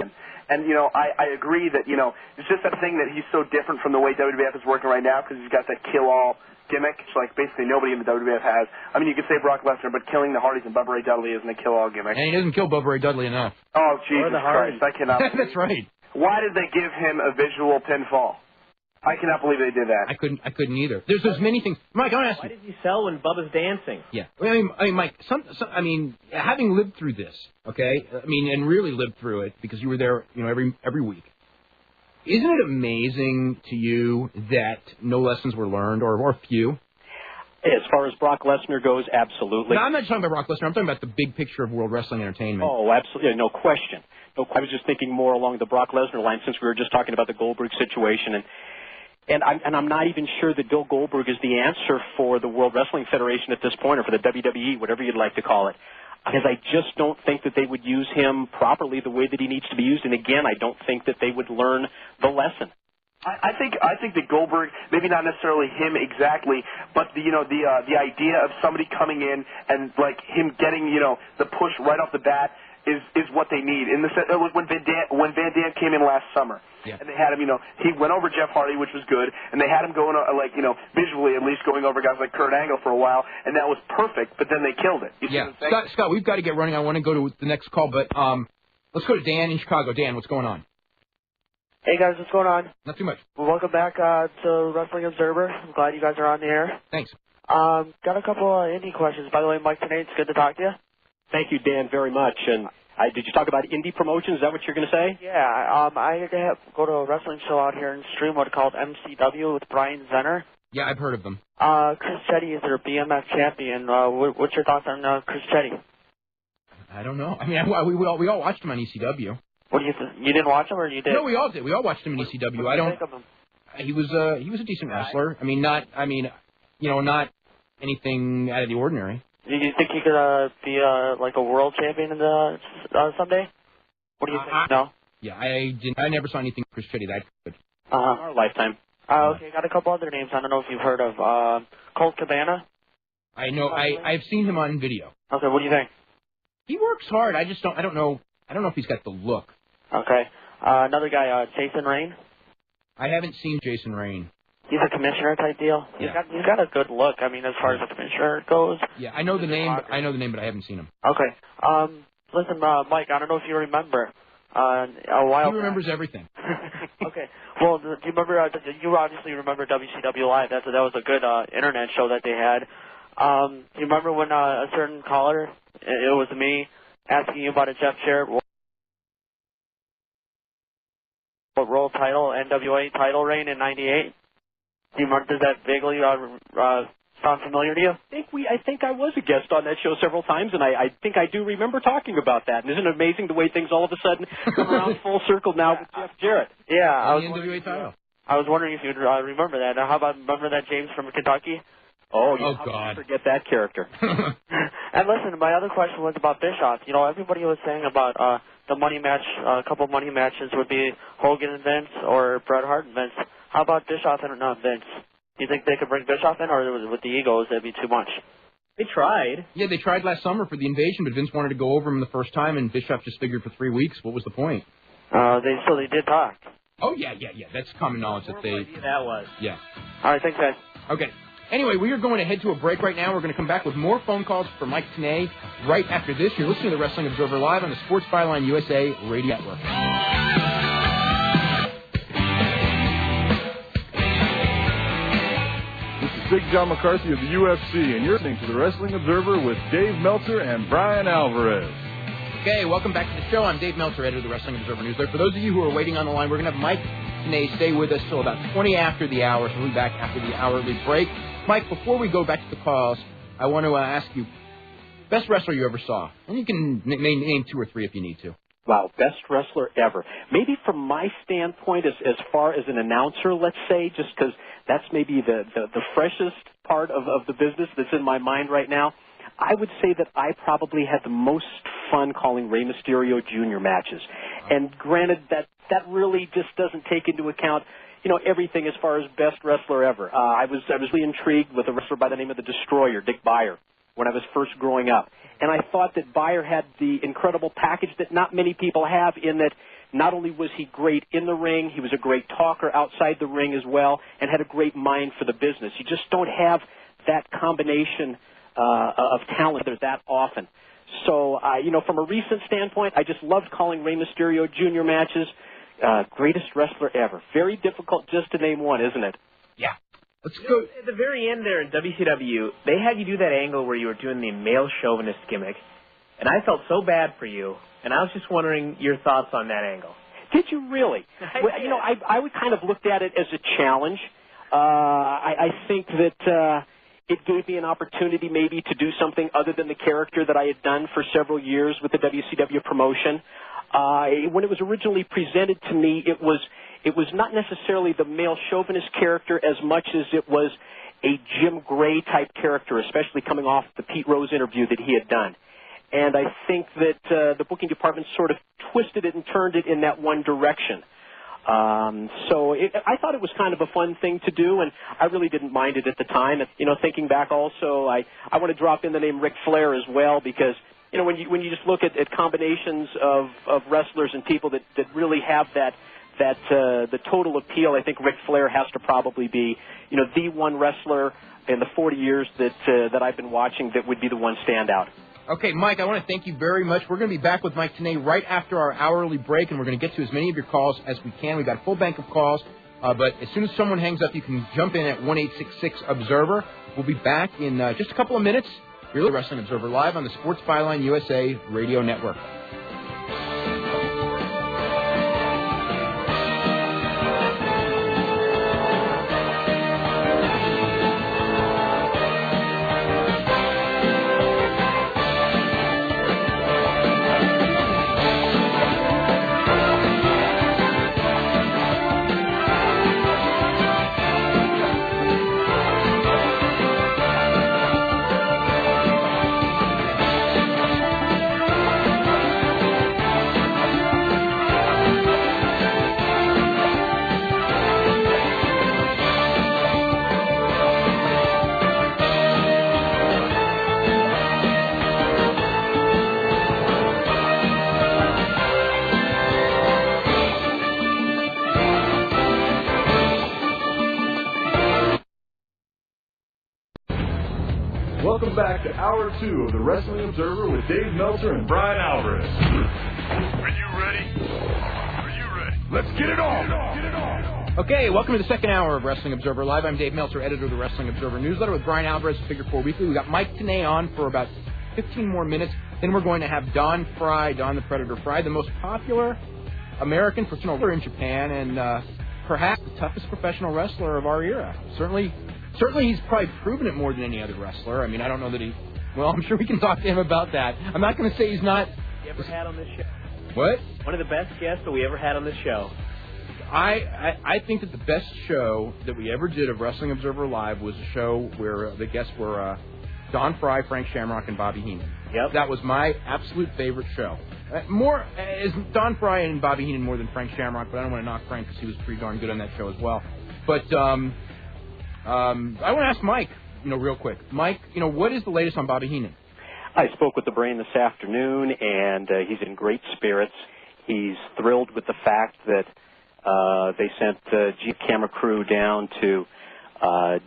And, I agree that, it's just that thing that he's so different from the way WWF is working right now because he's got that kill-all gimmick. It's like basically nobody in the WWF has. I mean, you could say Brock Lesnar, but killing the Hardys and Bubba Ray Dudley isn't a kill-all gimmick. And he doesn't kill Bubba Ray Dudley enough. Oh, Jesus Christ. I cannot... That's right. Why did they give him a visual pinfall? I cannot believe they did that. I couldn't either. There's many things. Mike, I want to ask you. Why did he sell when Bubba's dancing? Yeah. I mean, Mike, having lived through this, okay, and really lived through it because you were there, every week. Isn't it amazing to you that no lessons were learned or few? As far as Brock Lesnar goes, absolutely. No, I'm not just talking about Brock Lesnar. I'm talking about the big picture of World Wrestling Entertainment. Oh, absolutely. No question. I was just thinking more along the Brock Lesnar line since we were just talking about the Goldberg situation. And I'm not even sure that Bill Goldberg is the answer for the World Wrestling Federation at this point, or for the WWE, whatever you'd like to call it. Because I just don't think that they would use him properly the way that he needs to be used. And again, I don't think that they would learn the lesson. I think that Goldberg, maybe not necessarily him exactly, but the idea of somebody coming in and like him getting the push right off the bat is what they need. In the when Van Dam came in last summer, and they had him, he went over Jeff Hardy, which was good, and they had him going visually at least going over guys like Kurt Angle for a while, and that was perfect. But then they killed it. Scott, we've got to get running. I want to go to the next call, but let's go to Dan in Chicago. Dan, what's going on? Hey guys, what's going on? Not too much. Well, welcome back to Wrestling Observer. I'm glad you guys are on the air. Thanks. Got a couple indie questions. By the way, Mike Tenay, it's good to talk to you. Thank you, Dan, very much. And did you talk about indie promotions? Is that what you're going to say? Yeah, I go to a wrestling show out here in Streamwood called MCW with Brian Zenner. Yeah, I've heard of them. Chris Chetty is their BMF champion. What's your thoughts on Chris Chetty? I don't know. I mean, we all watched him on ECW. What do you think? You didn't watch him, or you did? No, we all did. We all watched him in ECW. What do you think of him? He was a decent wrestler. I mean, not anything out of the ordinary. Do you think he could be like a world champion in the someday? What do you think? No. Yeah, I never saw anything Chris Chetty that good. Our lifetime. Okay, got a couple other names. I don't know if you've heard of Colt Cabana. I know. I've seen him on video. Okay, what do you think? He works hard. I don't know if he's got the look. Okay. Another guy, Jason Rain. I haven't seen Jason Rain. He's a commissioner type deal. He's got a good look. I mean, as far as the commissioner goes. Yeah, I know the name. But I haven't seen him. Okay. Listen, Mike. I don't know if you remember. A while. He remembers everything. Okay. Well, do you remember? You obviously remember WCW Live. That was a good internet show that they had. Do you remember when a certain caller, it was me, asking you about a Jeff Jarrett World Title, NWA title reign in '98? Do you remember? Does that vaguely sound familiar to you? I think I was a guest on that show several times, and I think I do remember talking about that. And isn't it amazing the way things all of a sudden come around full circle now with Jeff Jarrett? Yeah, the NWA title. I was wondering if you'd remember that. Now, how about remember that James from Kentucky? Oh, yeah. Oh, God. How forget that character. And listen, my other question was about Bischoff. You know, everybody was saying about the money match, a couple of money matches would be Hogan and Vince or Bret Hart and Vince. How about Bischoff and Vince? Do you think they could bring Bischoff in, or with the egos, that'd be too much? They tried. Yeah, they tried last summer for the Invasion, but Vince wanted to go over him the first time, and Bischoff just figured for 3 weeks. What was the point? So they did talk. Oh, yeah. That's common knowledge that they... That was. Yeah. All right, thanks, guys. Okay. Anyway, we are going to head to a break right now. We're going to come back with more phone calls for Mike Tenay right after this. You're listening to the Wrestling Observer Live on the Sports Byline USA Radio Network. This is Big John McCarthy of the UFC, and you're listening to the Wrestling Observer with Dave Meltzer and Brian Alvarez. Okay, welcome back to the show. I'm Dave Meltzer, editor of the Wrestling Observer Newsletter. For those of you who are waiting on the line, we're going to have Mike Tenay stay with us till about 20 after the hour, so we'll be back after the hourly break. Mike, before we go back to the calls, I want to ask you, best wrestler you ever saw? And you can name 2 or 3 if you need to. Wow, best wrestler ever. Maybe from my standpoint, as far as an announcer, let's say, just because that's maybe the freshest part of the business that's in my mind right now, I would say that I probably had the most fun calling Rey Mysterio Jr. matches. And granted, that really just doesn't take into account, you know, everything as far as best wrestler ever. I was really intrigued with a wrestler by the name of the Destroyer, Dick Beyer, when I was first growing up. And I thought that Beyer had the incredible package that not many people have, in that not only was he great in the ring, he was a great talker outside the ring as well, and had a great mind for the business. You just don't have that combination of talent there that often. So, you know, from a recent standpoint, I just loved calling Rey Mysterio Jr. matches. Greatest wrestler ever. Very difficult just to name one, isn't it? Yeah. Let's go. At the very end there in WCW, they had you do that angle where you were doing the male chauvinist gimmick, and I felt so bad for you, and I was just wondering your thoughts on that angle. Did you really? Well, you know, I would kind of looked at it as a challenge. I think that it gave me an opportunity maybe to do something other than the character that I had done for several years with the WCW promotion. When it was originally presented to me, it was not necessarily the male chauvinist character as much as it was a Jim Gray type character, especially coming off the Pete Rose interview that he had done. And I think that the booking department sort of twisted it and turned it in that one direction. So I thought it was kind of a fun thing to do, and I really didn't mind it at the time. You know, thinking back also, I want to drop in the name Ric Flair as well, because, you know, when you just look at combinations of wrestlers and people that really have the total appeal, I think Ric Flair has to probably be, you know, the one wrestler in the 40 years that I've been watching that would be the one standout. Okay, Mike, I want to thank you very much. We're going to be back with Mike Tenay right after our hourly break, and we're going to get to as many of your calls as we can. We've got a full bank of calls, but as soon as someone hangs up, you can jump in at 1-866-OBSERVER. We'll be back in just a couple of minutes. You're the Wrestling Observer Live on the Sports Byline USA Radio Network. Welcome back to Hour 2 of the Wrestling Observer with Dave Meltzer and Brian Alvarez. Are you ready? Are you ready? Let's get it on! Okay, welcome to the second hour of Wrestling Observer Live. I'm Dave Meltzer, editor of the Wrestling Observer newsletter with Brian Alvarez of Figure 4 Weekly. We got Mike Tenay on for about 15 more minutes. Then we're going to have Don the Predator Fry, the most popular American professional wrestler in Japan, and perhaps the toughest professional wrestler of our era. Certainly he's probably proven it more than any other wrestler. I mean, I don't know that he... Well, I'm sure we can talk to him about that. I'm not going to say he's not... You ever had on this show? What? One of the best guests that we ever had on this show. I think that the best show that we ever did of Wrestling Observer Live was a show where the guests were Don Fry, Frank Shamrock, and Bobby Heenan. Yep. That was my absolute favorite show. More as Don Fry and Bobby Heenan more than Frank Shamrock, but I don't want to knock Frank because he was pretty darn good on that show as well. But I want to ask Mike, real quick. Mike, what is the latest on Bobby Heenan? I spoke with the Brain this afternoon, and he's in great spirits. He's thrilled with the fact that they sent the camera crew down to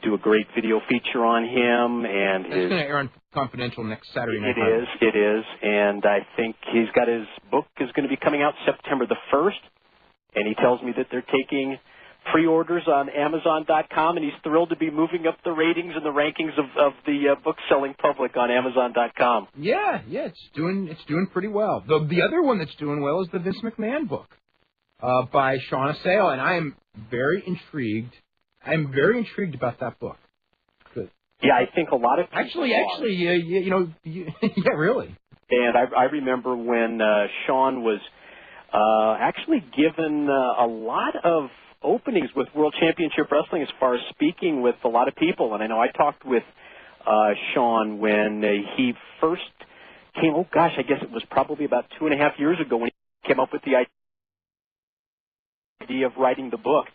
do a great video feature on him. And it's going to air on Confidential next Saturday night. It is, and I think his book is going to be coming out September the 1st, and he tells me that they're taking pre-orders on Amazon.com, and he's thrilled to be moving up the ratings and the rankings of the book-selling public on Amazon.com. Yeah, it's doing pretty well. The other one that's doing well is the Vince McMahon book by Shauna Sale, and I am very intrigued. I'm very intrigued about that book. Good. Yeah, I think a lot of people actually, yeah, really. And I remember when Sean was actually given a lot of openings with World Championship Wrestling as far as speaking with a lot of people. And I know I talked with Sean when he first came, I guess it was probably about 2.5 years ago when he came up with the idea of writing the book.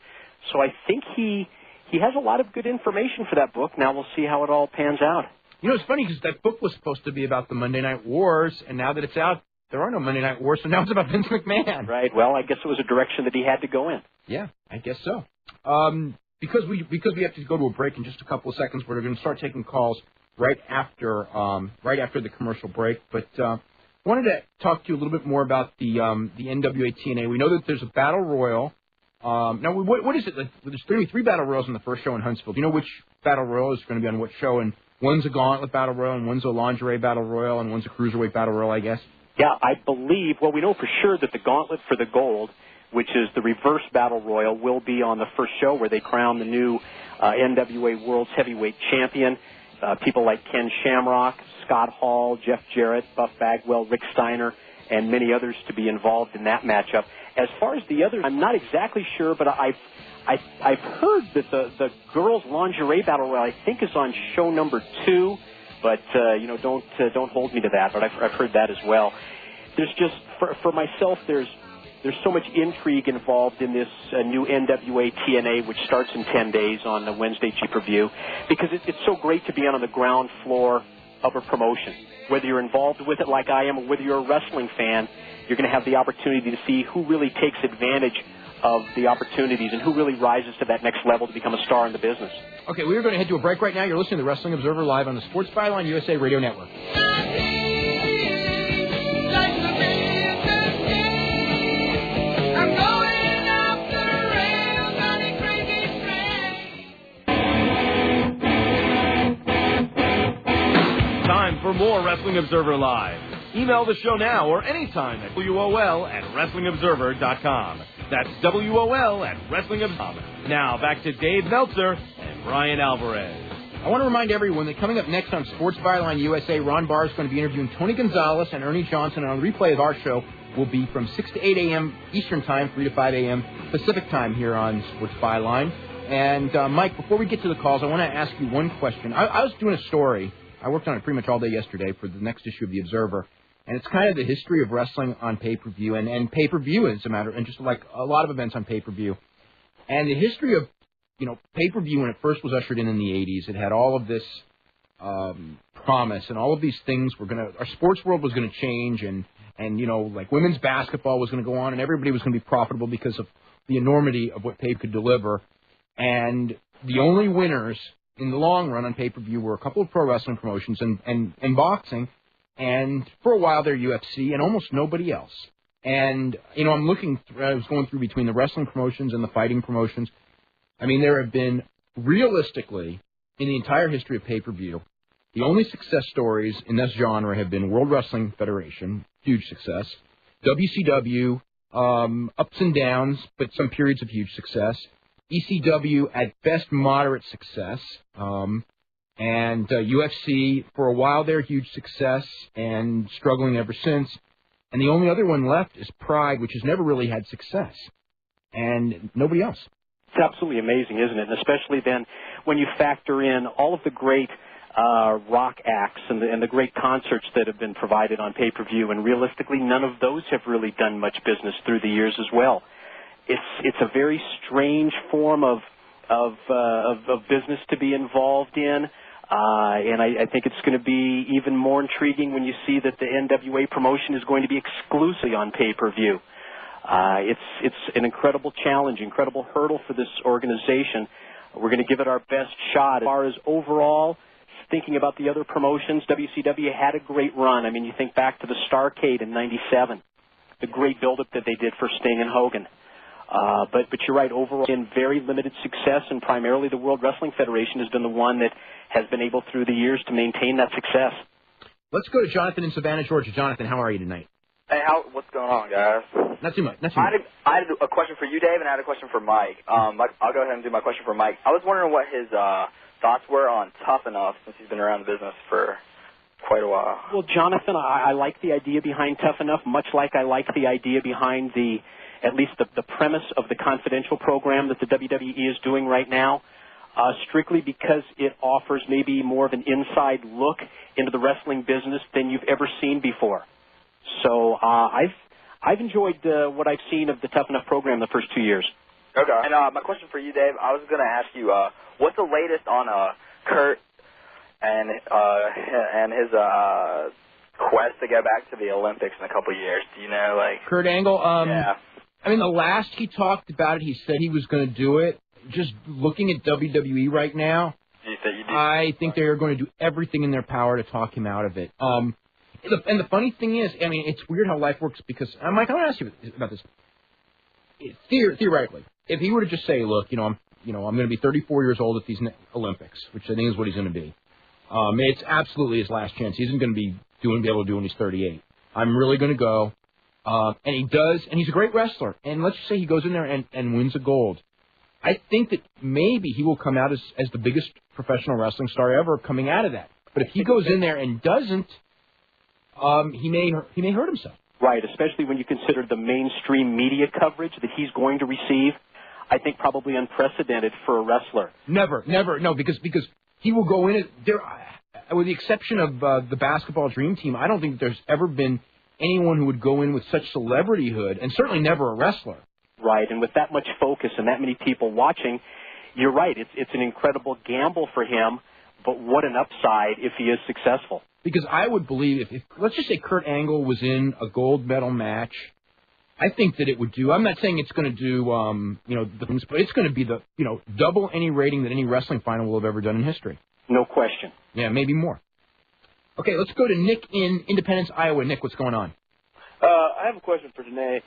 So I think he has a lot of good information for that book. Now we'll see how it all pans out. It's funny because that book was supposed to be about the Monday Night Wars, and now that it's out, there are no Monday Night Wars, so now it's about Vince McMahon. Right. Well, I guess it was a direction that he had to go in. Yeah, I guess so. Because we have to go to a break in just a couple of seconds, we're going to start taking calls right after the commercial break. But wanted to talk to you a little bit more about the NWA TNA. We know that there's a battle royal. Now, what is it? There's 33 battle royals in the first show in Huntsville. Do you know which battle royal is going to be on what show? And one's a gauntlet battle royal, and one's a lingerie battle royal, and one's a cruiserweight battle royal, I guess. Yeah, I believe. Well, we know for sure that the gauntlet for the gold, which is the reverse battle royal, will be on the first show where they crown the new NWA World's Heavyweight Champion. People like Ken Shamrock, Scott Hall, Jeff Jarrett, Buff Bagwell, Rick Steiner, and many others to be involved in that matchup. As far as the others, I'm not exactly sure, but I've heard that the girls' lingerie battle royal, I think, is on show number 2. But don't hold me to that. But I've heard that as well. There's just for myself, there's so much intrigue involved in this new NWA TNA, which starts in 10 days on the Wednesday pay-per-view, because it's so great to be on the ground floor of a promotion. Whether you're involved with it like I am, or whether you're a wrestling fan, you're going to have the opportunity to see who really takes advantage of the opportunities and who really rises to that next level to become a star in the business. Okay, we're going to head to a break right now. You're listening to the Wrestling Observer Live on the Sports Byline USA Radio Network. Time for more Wrestling Observer Live. Email the show now or anytime at WOL@WrestlingObserver.com. That's WOL@WrestlingObserver.com. Now back to Dave Meltzer and Brian Alvarez. I want to remind everyone that coming up next on Sports Byline USA, Ron Barr is going to be interviewing Tony Gonzalez and Ernie Johnson, and on the replay of our show will be from 6 to 8 a.m. Eastern Time, 3 to 5 a.m. Pacific Time here on Sports Byline. And, Mike, before we get to the calls, I want to ask you one question. I was doing a story. I worked on it pretty much all day yesterday for the next issue of The Observer. And it's kind of the history of wrestling on pay-per-view, and pay-per-view as a matter, and just like a lot of events on pay-per-view. And the history of, pay-per-view when it first was ushered in the 80s, it had all of this promise, and all of these things our sports world was going to change, and like women's basketball was going to go on, and everybody was going to be profitable because of the enormity of what pay could deliver. And the only winners in the long run on pay-per-view were a couple of pro wrestling promotions and boxing, and for a while they're UFC and almost nobody else. And, I was going through between the wrestling promotions and the fighting promotions. I mean, there have been, realistically, in the entire history of pay-per-view, the only success stories in this genre have been World Wrestling Federation, huge success, WCW, ups and downs, but some periods of huge success, ECW at best moderate success, and UFC for a while there, huge success and struggling ever since. And the only other one left is Pride, which has never really had success, and nobody else. It's absolutely amazing, isn't it? And especially then when you factor in all of the great rock acts and the great concerts that have been provided on pay-per-view, and realistically, none of those have really done much business through the years as well. It's a very strange form of business to be involved in. And I think it's going to be even more intriguing when you see that the NWA promotion is going to be exclusively on pay-per-view. It's an incredible challenge, incredible hurdle for this organization. We're going to give it our best shot. As far as overall, thinking about the other promotions, WCW had a great run. I mean, you think back to the Starrcade in '97, the great build-up that they did for Sting and Hogan. But you're right, overall, in very limited success, and primarily the World Wrestling Federation has been the one that has been able through the years to maintain that success. Let's go to Jonathan in Savannah, Georgia. Jonathan, how are you tonight? Hey, what's going on, guys? Not too much. I had a question for you, Dave, and I had a question for Mike. I'll go ahead and do my question for Mike. I was wondering what his thoughts were on Tough Enough, since he's been around the business for quite a while. Well, Jonathan, I like the idea behind Tough Enough, much like I like the idea behind at least the premise of the Confidential program that the WWE is doing right now, strictly because it offers maybe more of an inside look into the wrestling business than you've ever seen before. So I've enjoyed what I've seen of the Tough Enough program the first 2 years. Okay. And my question for you, Dave, I was going to ask you, what's the latest on Kurt and his quest to get back to the Olympics in a couple of years? Do you know, Kurt Angle? Yeah. I mean, the last he talked about it, he said he was going to do it. Just looking at WWE right now, I think they are going to do everything in their power to talk him out of it. And the funny thing is, I mean, it's weird how life works because, Mike, I want to ask you about this. Theoretically, if he were to just say, look, I'm going to be 34 years old at these Olympics, which I think is what he's going to be. It's absolutely his last chance. He isn't going to be able to do when he's 38. I'm really going to go. And he does, and he's a great wrestler. And let's just say he goes in there and wins a gold. I think that maybe he will come out as the biggest professional wrestling star ever coming out of that. But if he goes in there and doesn't, he may hurt himself. Right, especially when you consider the mainstream media coverage that he's going to receive. I think probably unprecedented for a wrestler. Never, no, because he will go in there. With the exception of the basketball dream team, I don't think there's ever been anyone who would go in with such celebrityhood, and certainly never a wrestler. Right, and with that much focus and that many people watching, you're right. It's an incredible gamble for him, but what an upside if he is successful. Because I would believe if let's just say Kurt Angle was in a gold medal match, I think that it would do. I'm not saying it's going to do, the things, but it's going to be double any rating that any wrestling final will have ever done in history. No question. Yeah, maybe more. Okay, let's go to Nick in Independence, Iowa. Nick, what's going on? I have a question for Tenay.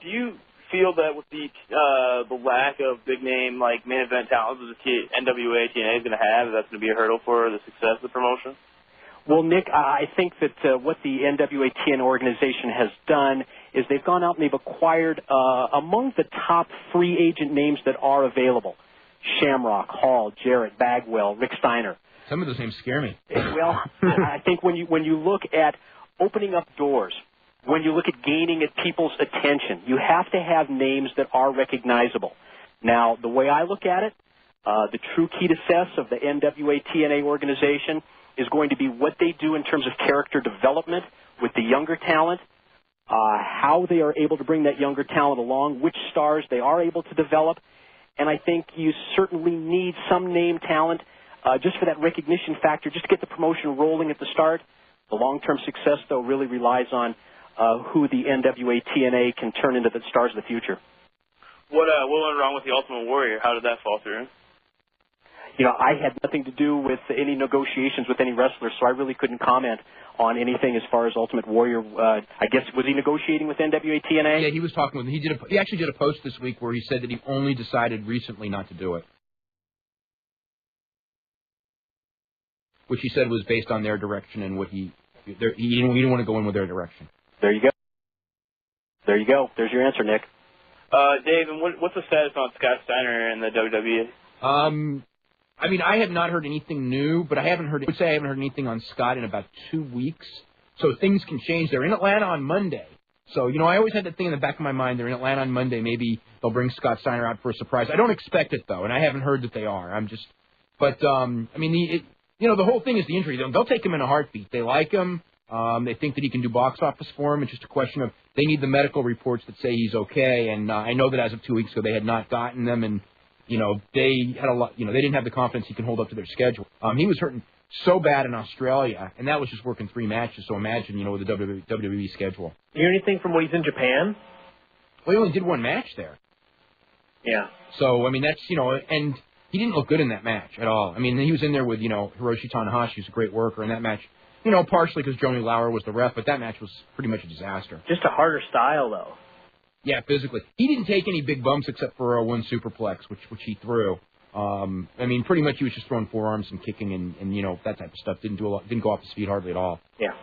Do you feel that with the lack of big name main event talent that the NWA TNA is going to have, that's going to be a hurdle for the success of the promotion? Well, Nick, I think that what the NWA TNA organization has done is they've gone out and they've acquired among the top free agent names that are available: Shamrock, Hall, Jarrett, Bagwell, Rick Steiner. Some of those names scare me. Well, I think when you look at opening up doors, when you look at gaining at people's attention, you have to have names that are recognizable. Now, the way I look at it, the true key to success of the NWA TNA organization is going to be what they do in terms of character development with the younger talent, how they are able to bring that younger talent along, which stars they are able to develop. And I think you certainly need some name talent just for that recognition factor, just to get the promotion rolling at the start. The long-term success, though, really relies on who the NWA TNA can turn into the stars of the future. What went wrong with the Ultimate Warrior? How did that fall through? I had nothing to do with any negotiations with any wrestlers, so I really couldn't comment on anything as far as Ultimate Warrior. I guess, was he negotiating with NWA TNA? Yeah, he was talking with them. He actually did a post this week where he said that he only decided recently not to do it, which he said was based on their direction and what he didn't want to go in with their direction. There you go. There you go. There's your answer, Nick. Dave, and what's the status on Scott Steiner and the WWE? I mean, I have not heard anything new, but I would say I haven't heard anything on Scott in about 2 weeks. So things can change. They're in Atlanta on Monday. So, I always had that thing in the back of my mind. They're in Atlanta on Monday. Maybe they'll bring Scott Steiner out for a surprise. I don't expect it, though, and I haven't heard that they are. The whole thing is the injury. They'll take him in a heartbeat. They like him. They think that he can do box office for him. It's just a question of they need the medical reports that say he's okay. And I know that as of 2 weeks ago they had not gotten them, and they had a lot. They didn't have the confidence he can hold up to their schedule. He was hurting so bad in Australia, and that was just working 3 matches. So imagine, with the WWE schedule. You hear anything from when he's in Japan? Well, he only did 1 match there. Yeah. So that's and he didn't look good in that match at all. I mean, he was in there with Hiroshi Tanahashi, who's a great worker in that match. Partially because Joni Lauer was the ref, but that match was pretty much a disaster. Just a harder style, though. Yeah, physically. He didn't take any big bumps except for one superplex, which he threw. Pretty much he was just throwing forearms and kicking and that type of stuff. Didn't go off his feet hardly at all. Yeah.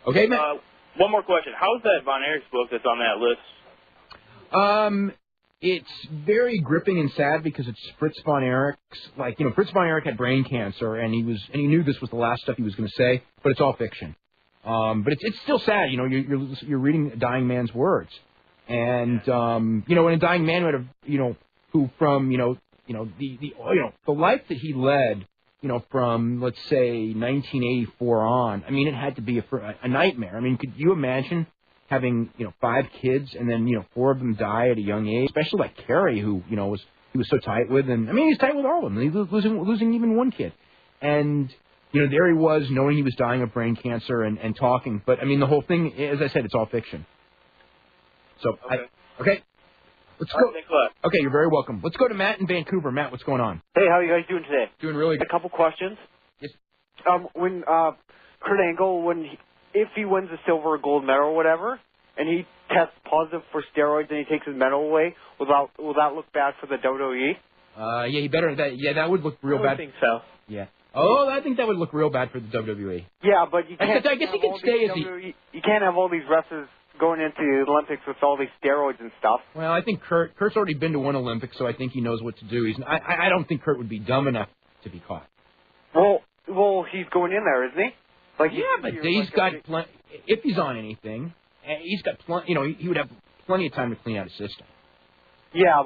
Okay, Matt. One more question. How's that Von Erich's book that's on that list? It's very gripping and sad because it's Fritz Von Erich's. Fritz Von Erich had brain cancer, and he knew this was the last stuff he was going to say, but it's all fiction. But it's still sad. You're reading a dying man's words, and when a dying man would have, who from the life that he led, from let's say 1984 on. it had to be a nightmare. Could you imagine having 5 kids and then 4 of them die at a young age, especially like Kerry, who he was so tight with, and he's tight with all of them. He was losing even 1 kid, and there he was knowing he was dying of brain cancer and talking. But the whole thing, as I said, it's all fiction. So okay. Let's go. Thanks a lot. Okay, you're very welcome. Let's go to Matt in Vancouver. Matt, what's going on? Hey, how are you guys doing today? Doing really good. A couple questions. Yes. When Kurt Angle, if he wins a silver or gold medal or whatever, and he tests positive for steroids and he takes his medal away, will that look bad for the WWE? Yeah, he better. That would look real bad. I think so. Yeah. Oh, I think that would look real bad for the WWE. Yeah, but you can't. I guess he could stay as You can't have all these wrestlers going into the Olympics with all these steroids and stuff. Well, I think Kurt's already been to 1 Olympics, so I think he knows what to do. I don't think Kurt would be dumb enough to be caught. Well, he's going in there, isn't he? But he's got plenty. If he's on anything, he's got plenty. He would have plenty of time to clean out his system. Yeah,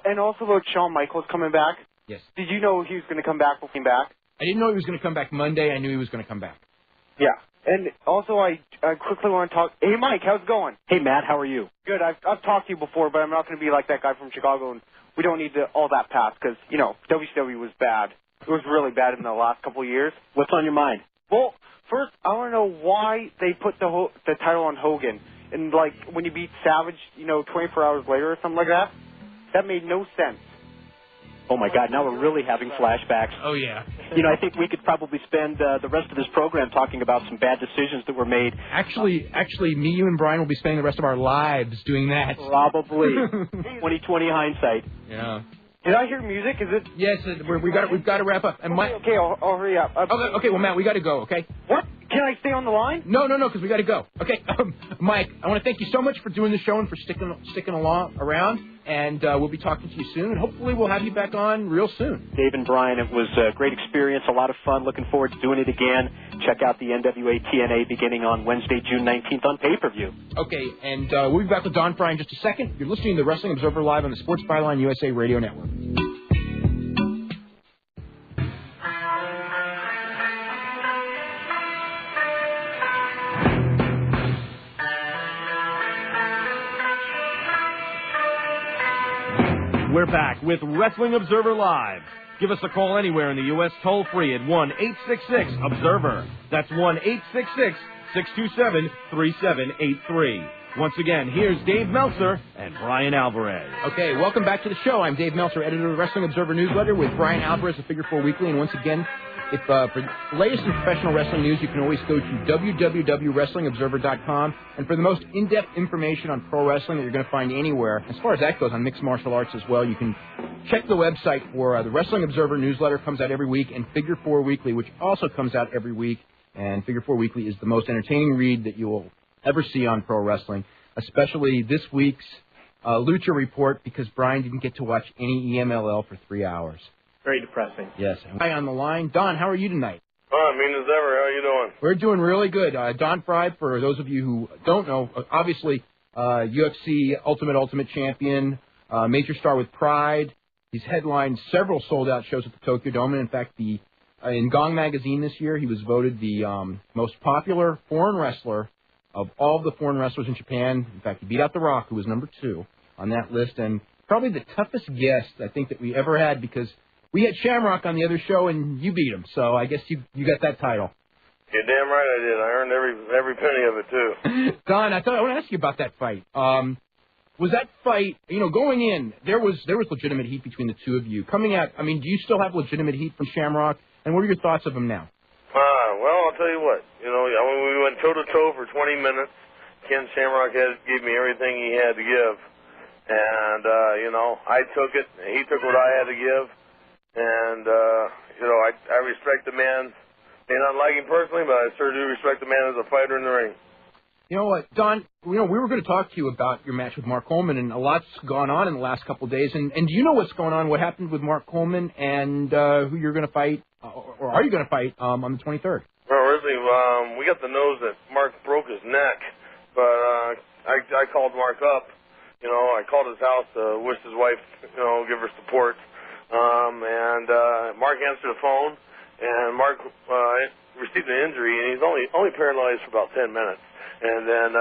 and also about Shawn Michaels coming back. Yes. Did you know he was going to come back before he came back? I didn't know he was going to come back Monday. I knew he was going to come back. Yeah. And also, I quickly want to talk. Hey, Mike, how's it going? Hey, Matt, how are you? Good. I've talked to you before, but I'm not going to be like that guy from Chicago, and we don't need all that past because, WCW was bad. It was really bad in the last couple of years. What's on your mind? Well, first, I want to know why they put the title on Hogan. And, when you beat Savage, 24 hours later or something like that, that made no sense. Oh, my God, now we're really having flashbacks. Oh, yeah. I think we could probably spend the rest of this program talking about some bad decisions that were made. Actually, me, you, and Brian will be spending the rest of our lives doing that. Probably. 20/20 hindsight. Yeah. Did I hear music? Is it? Yes, we've got to wrap up. And okay, I'll hurry up. Okay, well, Matt, we got to go, okay? What? Can I stay on the line? No, because we got to go. Okay, Mike, I want to thank you so much for doing the show and for sticking around. And we'll be talking to you soon. And hopefully we'll have you back on real soon. Dave and Brian, it was a great experience, a lot of fun. Looking forward to doing it again. Check out the NWA TNA beginning on Wednesday, June 19th on pay-per-view. Okay, and we'll be back with Don Fry in just a second. You're listening to the Wrestling Observer Live on the Sports Byline USA Radio Network. We're back with Wrestling Observer Live. Give us a call anywhere in the U.S. toll-free at 1-866-OBSERVER. That's 1-866-627-3783. Once again, here's Dave Meltzer and Brian Alvarez. Okay, welcome back to the show. I'm Dave Meltzer, editor of the Wrestling Observer newsletter with Brian Alvarez of Figure 4 Weekly. And once again, if for the latest in professional wrestling news, you can always go to www.wrestlingobserver.com. And for the most in-depth information on pro wrestling that you're going to find anywhere, as far as that goes, on mixed martial arts as well, you can check the website for the Wrestling Observer newsletter. Comes out every week, and Figure 4 Weekly, which also comes out every week. And Figure 4 Weekly is the most entertaining read that you will ever see on pro wrestling, especially this week's Lucha Report, because Brian didn't get to watch any EMLL for 3 hours. Very depressing. Yes. Hi on the line. Don, how are you tonight? Mean as ever. How you doing? We're doing really good. Don Fry, for those of you who don't know, obviously UFC Ultimate Champion, major star with Pride. He's headlined several sold-out shows at the Tokyo Dome. And in fact, in Gong Magazine this year, he was voted the most popular foreign wrestler of all the foreign wrestlers in Japan. In fact, he beat out The Rock, who was number 2 on that list, and probably the toughest guest, I think, that we ever had, because we had Shamrock on the other show, and you beat him. So I guess you got that title. You're damn right I did. I earned every penny of it, too. Don, I want to ask you about that fight. Was that fight, going in, there was legitimate heat between the two of you. Coming out, do you still have legitimate heat from Shamrock? And what are your thoughts of him now? Well, I'll tell you what. We went toe-to-toe for 20 minutes. Ken Shamrock gave me everything he had to give. And, I took it. He took what I had to give. And, I respect the man. May not like him personally, but I sure do respect the man as a fighter in the ring. You know what, Don, we were going to talk to you about your match with Mark Coleman, and a lot's gone on in the last couple of days. And do you know what's going on, what happened with Mark Coleman, and who you're going to fight, or are you going to fight on the 23rd? Well, originally, we got the news that Mark broke his neck, but I called Mark up. I called his house to wish his wife, give her support. And Mark answered the phone, and Mark received an injury, and he's only paralyzed for about 10 minutes. And then,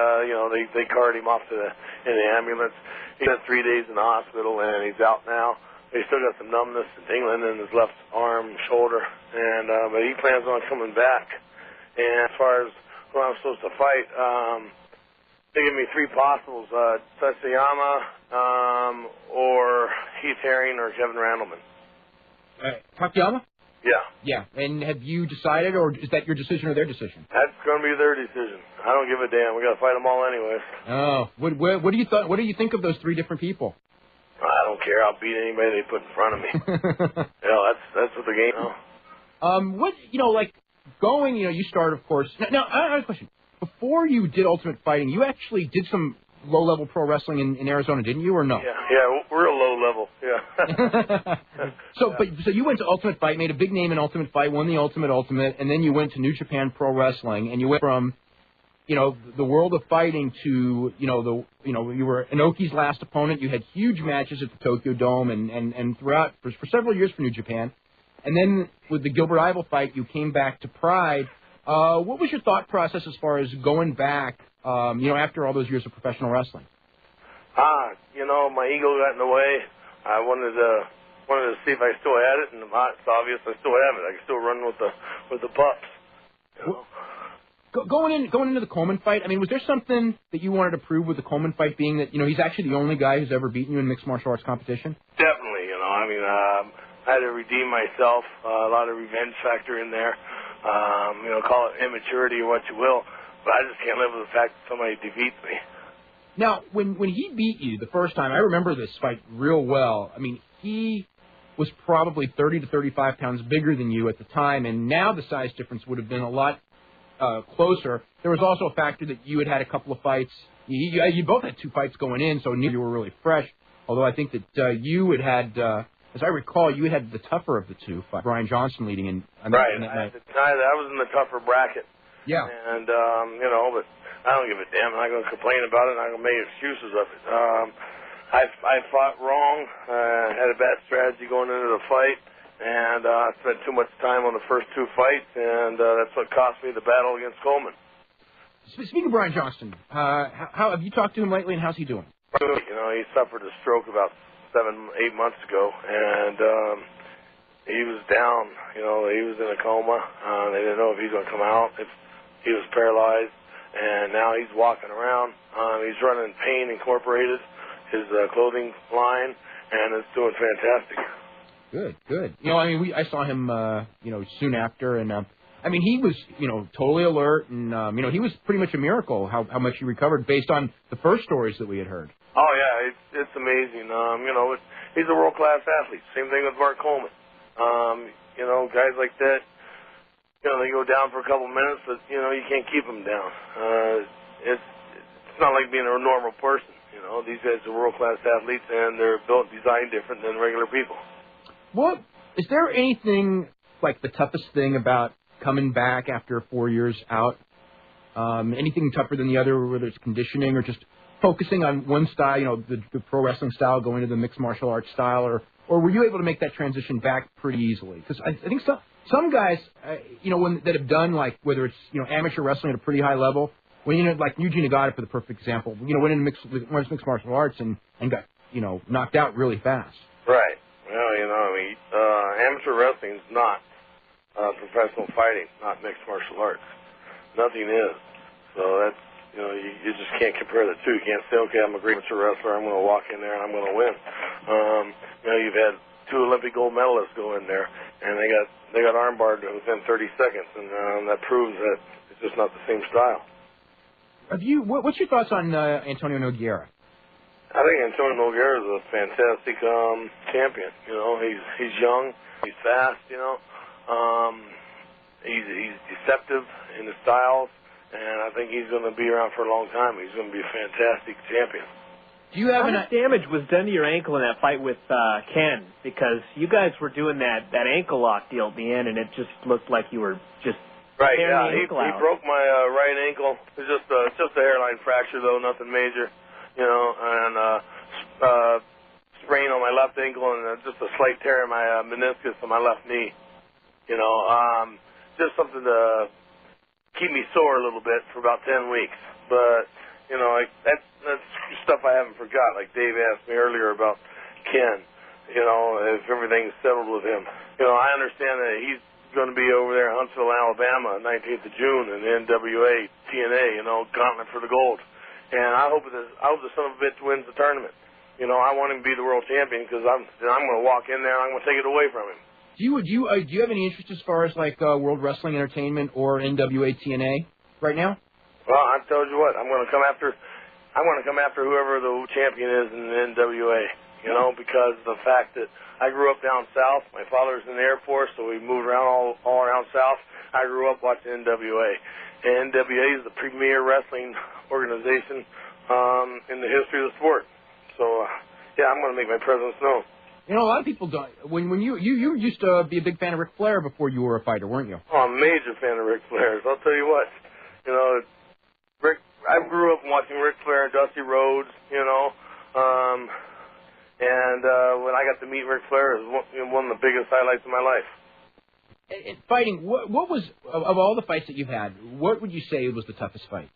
they carted him off in the ambulance. He spent 3 days in the hospital, and he's out now. He still got some numbness and tingling in his left arm, shoulder, and but he plans on coming back. And as far as who I'm supposed to fight, they give me 3 possibles: Tatsuyama, or Heath Herring, or Kevin Randleman. Takayama? Yeah. Yeah. And have you decided, or is that your decision or their decision? That's going to be their decision. I don't give a damn. We got to fight them all anyways. Oh, what do you think of those 3 different people? I don't care. I'll beat anybody they put in front of me. That's what the game is. Going, you started, of course. Now, I have a question. Before you did Ultimate Fighting, you actually did some low-level pro wrestling in Arizona, didn't you, or no? Yeah, we're a low level, yeah. So you went to Ultimate Fight, made a big name in Ultimate Fight, won the Ultimate, and then you went to New Japan Pro Wrestling, and you went from, the world of fighting to, you were Inoki's last opponent. You had huge matches at the Tokyo Dome and throughout for several years for New Japan. And then with the Gilbert Ivel fight, you came back to Pride. What was your thought process as far as going back, after all those years of professional wrestling? My ego got in the way. I wanted to see if I still had it, and it's obvious I still have it. I can still run with the pups. Going into the Coleman fight, was there something that you wanted to prove with the Coleman fight, being that, he's actually the only guy who's ever beaten you in mixed martial arts competition? Definitely, I had to redeem myself, a lot of revenge factor in there, call it immaturity or what you will, but I just can't live with the fact that somebody defeats me. Now, when he beat you the first time, I remember this fight real well. He was probably 30 to 35 pounds bigger than you at the time, and now the size difference would have been a lot closer. There was also a factor that you had a couple of fights. You both had 2 fights going in, so neither you were really fresh. Although I think that you had, as I recall, you had the tougher of the 2, Brian Johnson leading in. Right. At the time, I was in the tougher bracket. Yeah. And, but I don't give a damn. I'm not going to complain about it. I'm not going to make excuses of it. I fought wrong. Had a bad strategy going into the fight. And I spent too much time on the first 2 fights, and that's what cost me the battle against Coleman. Speaking of Brian Johnston, how have you talked to him lately, and how's he doing? He suffered a stroke about 7-8 months ago, and he was down. He was in a coma. They didn't know if he was going to come out. He was paralyzed. and now he's walking around. He's running Pain Incorporated, his clothing line, and it's doing fantastic. Good. I mean, I saw him, soon after, and I mean, he was, totally alert, and he was pretty much a miracle how much he recovered based on the first stories that we had heard. Oh yeah, it's amazing. He's a world-class athlete. Same thing with Mark Coleman. Guys like that, they go down for a couple minutes, but you can't keep them down. It's not like being a normal person. These guys are world-class athletes, and they're built, designed different than regular people. What is there anything like the toughest thing about coming back after 4 years out? Anything tougher than the other, whether it's conditioning or just focusing on one style, the pro wrestling style, going to the mixed martial arts style, or were you able to make that transition back pretty easily? Because I think some guys, that have done whether it's amateur wrestling at a pretty high level, when like Eugene Nagata for the perfect example, went into mixed martial arts and got knocked out really fast. Right. Well, amateur wrestling is not professional fighting, not mixed martial arts. Nothing is. So that's, you just can't compare the two. You can't say, okay, I'm a great amateur wrestler, I'm going to walk in there and I'm going to win. You've had 2 Olympic gold medalists go in there, and they got armbarred within 30 seconds, and that proves that it's just not the same style. What's your thoughts on Antonio Nogueira? I think Antonio Nogueira is a fantastic champion. He's young, he's fast. He's deceptive in his styles, and I think he's going to be around for a long time. He's going to be a fantastic champion. Do you have How much damage was done to your ankle in that fight with Ken? Because you guys were doing that ankle lock deal at the end, and it just looked like you were just right. tearing Yeah, the ankle he out. broke my right ankle. It's just a hairline fracture, though, nothing major. And sprain on my left ankle and just a slight tear in my meniscus on my left knee. Just something to keep me sore a little bit for about 10 weeks. But, that's stuff I haven't forgot. Like Dave asked me earlier about Ken, if everything's settled with him. I understand that he's going to be over there in Huntsville, Alabama, 19th of June in the NWA, TNA, gauntlet for the gold. And I hope the son of a bitch wins the tournament. I want him to be the world champion because I'm going to walk in there and I'm going to take it away from him. Do you have any interest as far as World Wrestling Entertainment or NWA TNA right now? Well, I told you what, I'm going to come after whoever the champion is in the NWA. Because of the fact that I grew up down south. My father's in the Air Force, so we moved around all around south. I grew up watching NWA. And NWA is the premier wrestling organization in the history of the sport. So, I'm going to make my presence known. A lot of people don't. When you used to be a big fan of Ric Flair before you were a fighter, weren't you? Oh, I'm a major fan of Ric Flair's. I'll tell you what. I grew up watching Ric Flair and Dusty Rhodes, and when I got to meet Ric Flair, it was one of the biggest highlights of my life. Fighting, what was, of all the fights that you've had, what would you say was the toughest fight?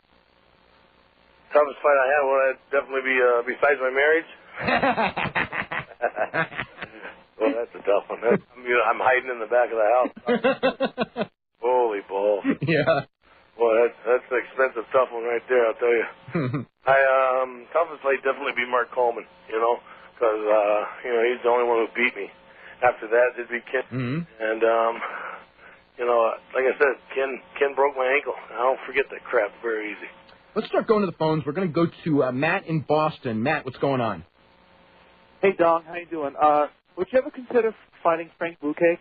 Toughest fight I had, well, that'd definitely be, besides my marriage. Well, that's a tough one. I'm hiding in the back of the house. Holy balls. Yeah. Well, that's an expensive, tough one right there, I'll tell you. Toughest fight definitely be Mark Coleman, because, he's the only one who beat me. After that, it'd be Ken. Mm-hmm. And, like I said, Ken broke my ankle. I don't forget that crap very easy. Let's start going to the phones. We're going to go to Matt in Boston. Matt, what's going on? Hey, Don, how you doing? Would you ever consider fighting Frank Bluecake?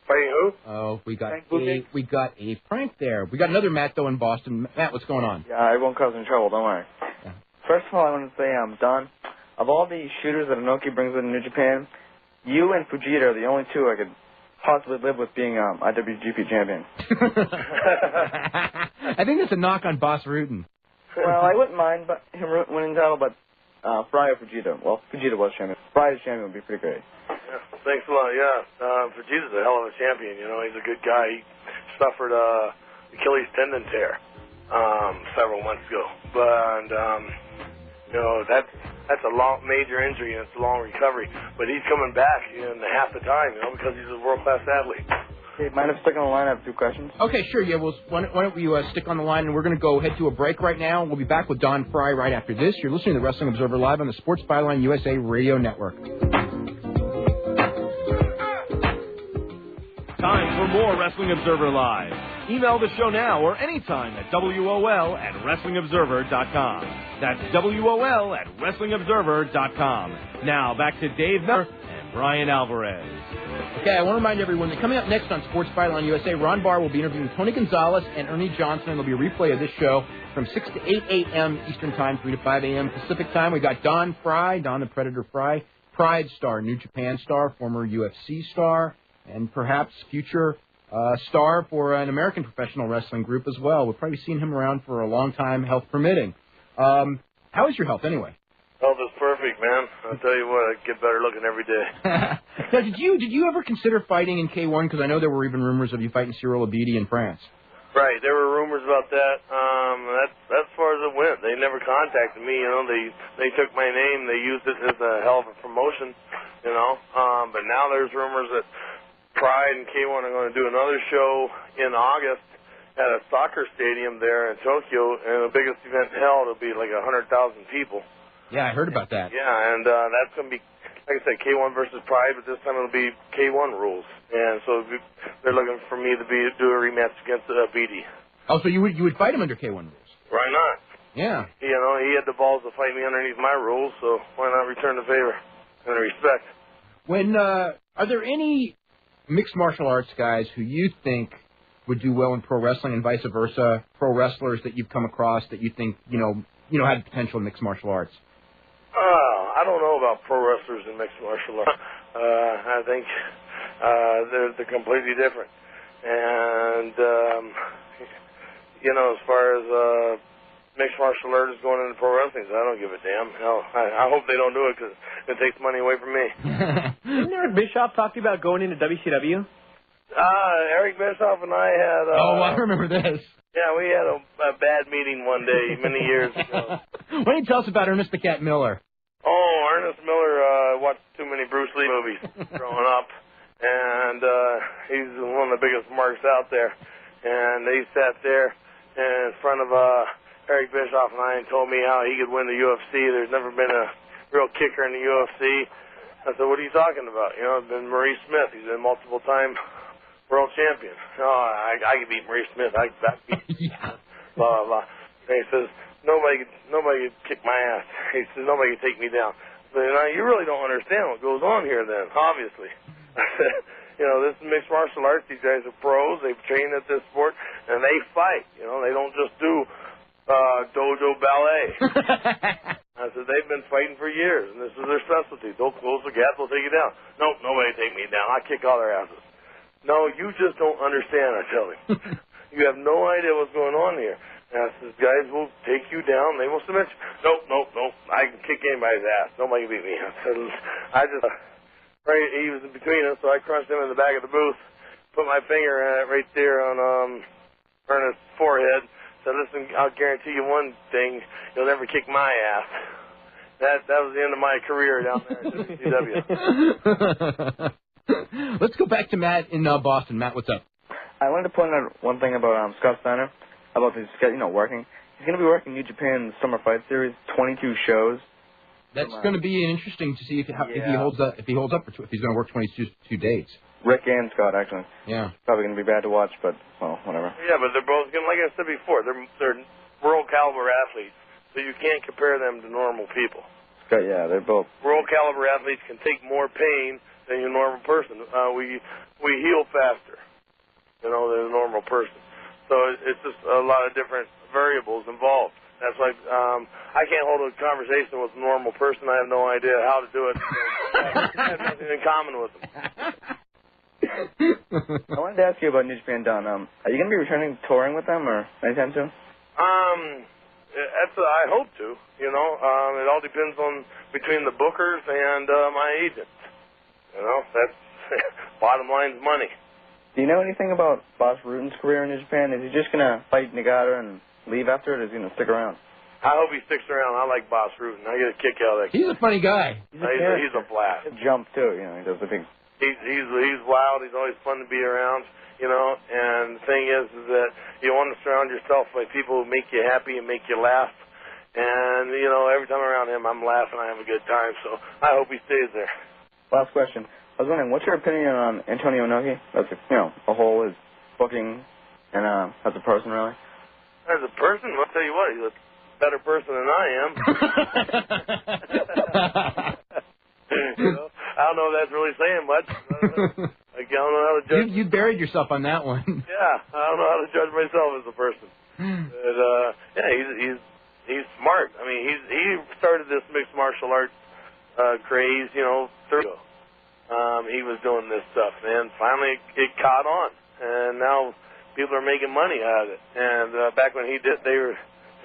Fighting who? Oh, we got a Frank there. We got another Matt, though, in Boston. Matt, what's going on? Yeah, I won't cause any trouble, don't worry. Yeah. First of all, I want to say, Don, of all the shooters that Inoki brings in New Japan, you and Fujita are the only two I could possibly live with being IWGP champion. I think that's a knock on Boss Rutan. Well, I wouldn't mind him winning the title, but Fry or Fujita. Well, Fujita was champion. Fry as champion would be pretty great. Yeah, thanks a lot, yeah. Fujita's a hell of a champion, he's a good guy. He suffered Achilles tendon tear several months ago. But, that's a major injury and it's a long recovery. But he's coming back in half the time, because he's a world-class athlete. Hey, mind if I stick on the line? I have 2 questions. Okay, sure. Yeah, well, why don't we stick on the line, and we're going to go head to a break right now. We'll be back with Don Fry right after this. You're listening to the Wrestling Observer Live on the Sports Byline USA Radio Network. Time for more Wrestling Observer Live. Email the show now or anytime at WOL@WrestlingObserver.com. That's WOL@WrestlingObserver.com. Now, back to Dave Miller and Brian Alvarez. Okay, I want to remind everyone that coming up next on Sports Byline USA, Ron Barr will be interviewing Tony Gonzalez and Ernie Johnson, and there'll be a replay of this show from 6 to 8 a.m. Eastern Time, 3 to 5 a.m. Pacific Time. We got Don Fry, Don the Predator Fry, Pride star, New Japan star, former UFC star, and perhaps future star for an American professional wrestling group as well. We've probably seen him around for a long time, health permitting. How is your health anyway? Health is perfect, man. I'll tell you what, I get better looking every day. Now, did you ever consider fighting in K1? Because I know there were even rumors of you fighting Cyril Abidi in France. Right, there were rumors about that. That's as far as it went. They never contacted me. You know, they took my name, they used it as a hell of a promotion. You know, but now there's rumors that Pride and K1 are going to do another show in August at a soccer stadium there in Tokyo, and the biggest event held will be like 100,000 people. Yeah, I heard about that. Yeah, and that's going to be, like I said, K1 versus Pride, but this time it'll be K1 rules. And so they're looking for me to do a rematch against BD. Oh, so you would fight him under K1 rules? Why not? Yeah. You know, he had the balls to fight me underneath my rules, so why not return the favor and the respect? When are there any mixed martial arts guys who you think would do well in pro wrestling and vice versa, pro wrestlers that you've come across that you think, you know had potential in mixed martial arts? I don't know about pro wrestlers in mixed martial arts. I think they're completely different. And, as far as mixed martial arts going into pro wrestling, I don't give a damn. Hell, I hope they don't do it because it takes money away from me. Didn't Eric Bischoff talk to you about going into WCW? Eric Bischoff and I had... I remember this. Yeah, we had a bad meeting one day many years ago. Why don't you tell us about Ernest the Cat Miller? Oh, Ernest Miller watched too many Bruce Lee movies growing up, and he's one of the biggest marks out there. And they sat there in front of Eric Bischoff and I and told me how he could win the UFC. There's never been a real kicker in the UFC. I said, what are you talking about? It's been Maurice Smith. He's been multiple-time world champion. Oh, I can beat Maurice Smith. I can beat blah, blah, blah. And he says, nobody could kick my ass. He says, nobody could take me down. But you really don't understand what goes on here then, obviously. I said, this is mixed martial arts. These guys are pros. They've trained at this sport, and they fight. They don't just do dojo ballet. I said, they've been fighting for years, and this is their specialty. They'll close the gap. They'll take you down. Nope, nobody take me down. I kick all their asses. No, you just don't understand, I tell him. You have no idea what's going on here. And I said, guys will take you down. They will submit you. Nope. I can kick anybody's ass. Nobody can beat me. I said, right, he was in between us, so I crunched him in the back of the booth, put my finger right there on Ernest's forehead, said, listen, I'll guarantee you one thing, you'll never kick my ass. That was the end of my career down there at WCW. Let's go back to Matt in Boston. Matt, what's up? I wanted to point out one thing about Scott Steiner, about his working. He's going to be working New Japan Summer Fight Series, 22 shows. That's going to be interesting to see if he holds up, if he's going to work 22 dates. Rick and Scott, actually. Yeah. Probably going to be bad to watch, but, well, whatever. Yeah, but they're both, like I said before, they're world-caliber athletes, so you can't compare them to normal people. Scott, yeah, they're both. World-caliber athletes can take more pain than your normal person. We heal faster, than a normal person. So it's just a lot of different variables involved. That's why I can't hold a conversation with a normal person. I have no idea how to do it. I have nothing in common with them. I wanted to ask you about New Japan Don. Are you going to be returning touring with them or anytime soon? I hope to. It all depends on between the bookers and my agent. That's bottom line's money. Do you know anything about Boss Rutan's career in New Japan? Is he just going to fight Nagata and leave after it, or is he going to stick around? I hope he sticks around. I like Boss Rutan. I get a kick out of that. He's a funny guy. He's a blast. He jump, too. He does the big he's wild. He's always fun to be around, you know. And the thing is that you want to surround yourself by people who make you happy and make you laugh. And, you know, every time I'm around him, I'm laughing. I have a good time. So I hope he stays there. Last question. I was wondering, what's your opinion on Antonio Inoki? That's, a whole his booking and as a person, really? As a person, I'll tell you what, he's a better person than I am. You know, I don't know if that's really saying much. I don't know how to judge. You buried yourself on that one. Yeah, I don't know how to judge myself as a person. But, yeah, he's smart. I mean, he started this mixed martial arts craze, 30 years ago. He was doing this stuff, and finally it caught on, and now people are making money out of it. And back when he did, they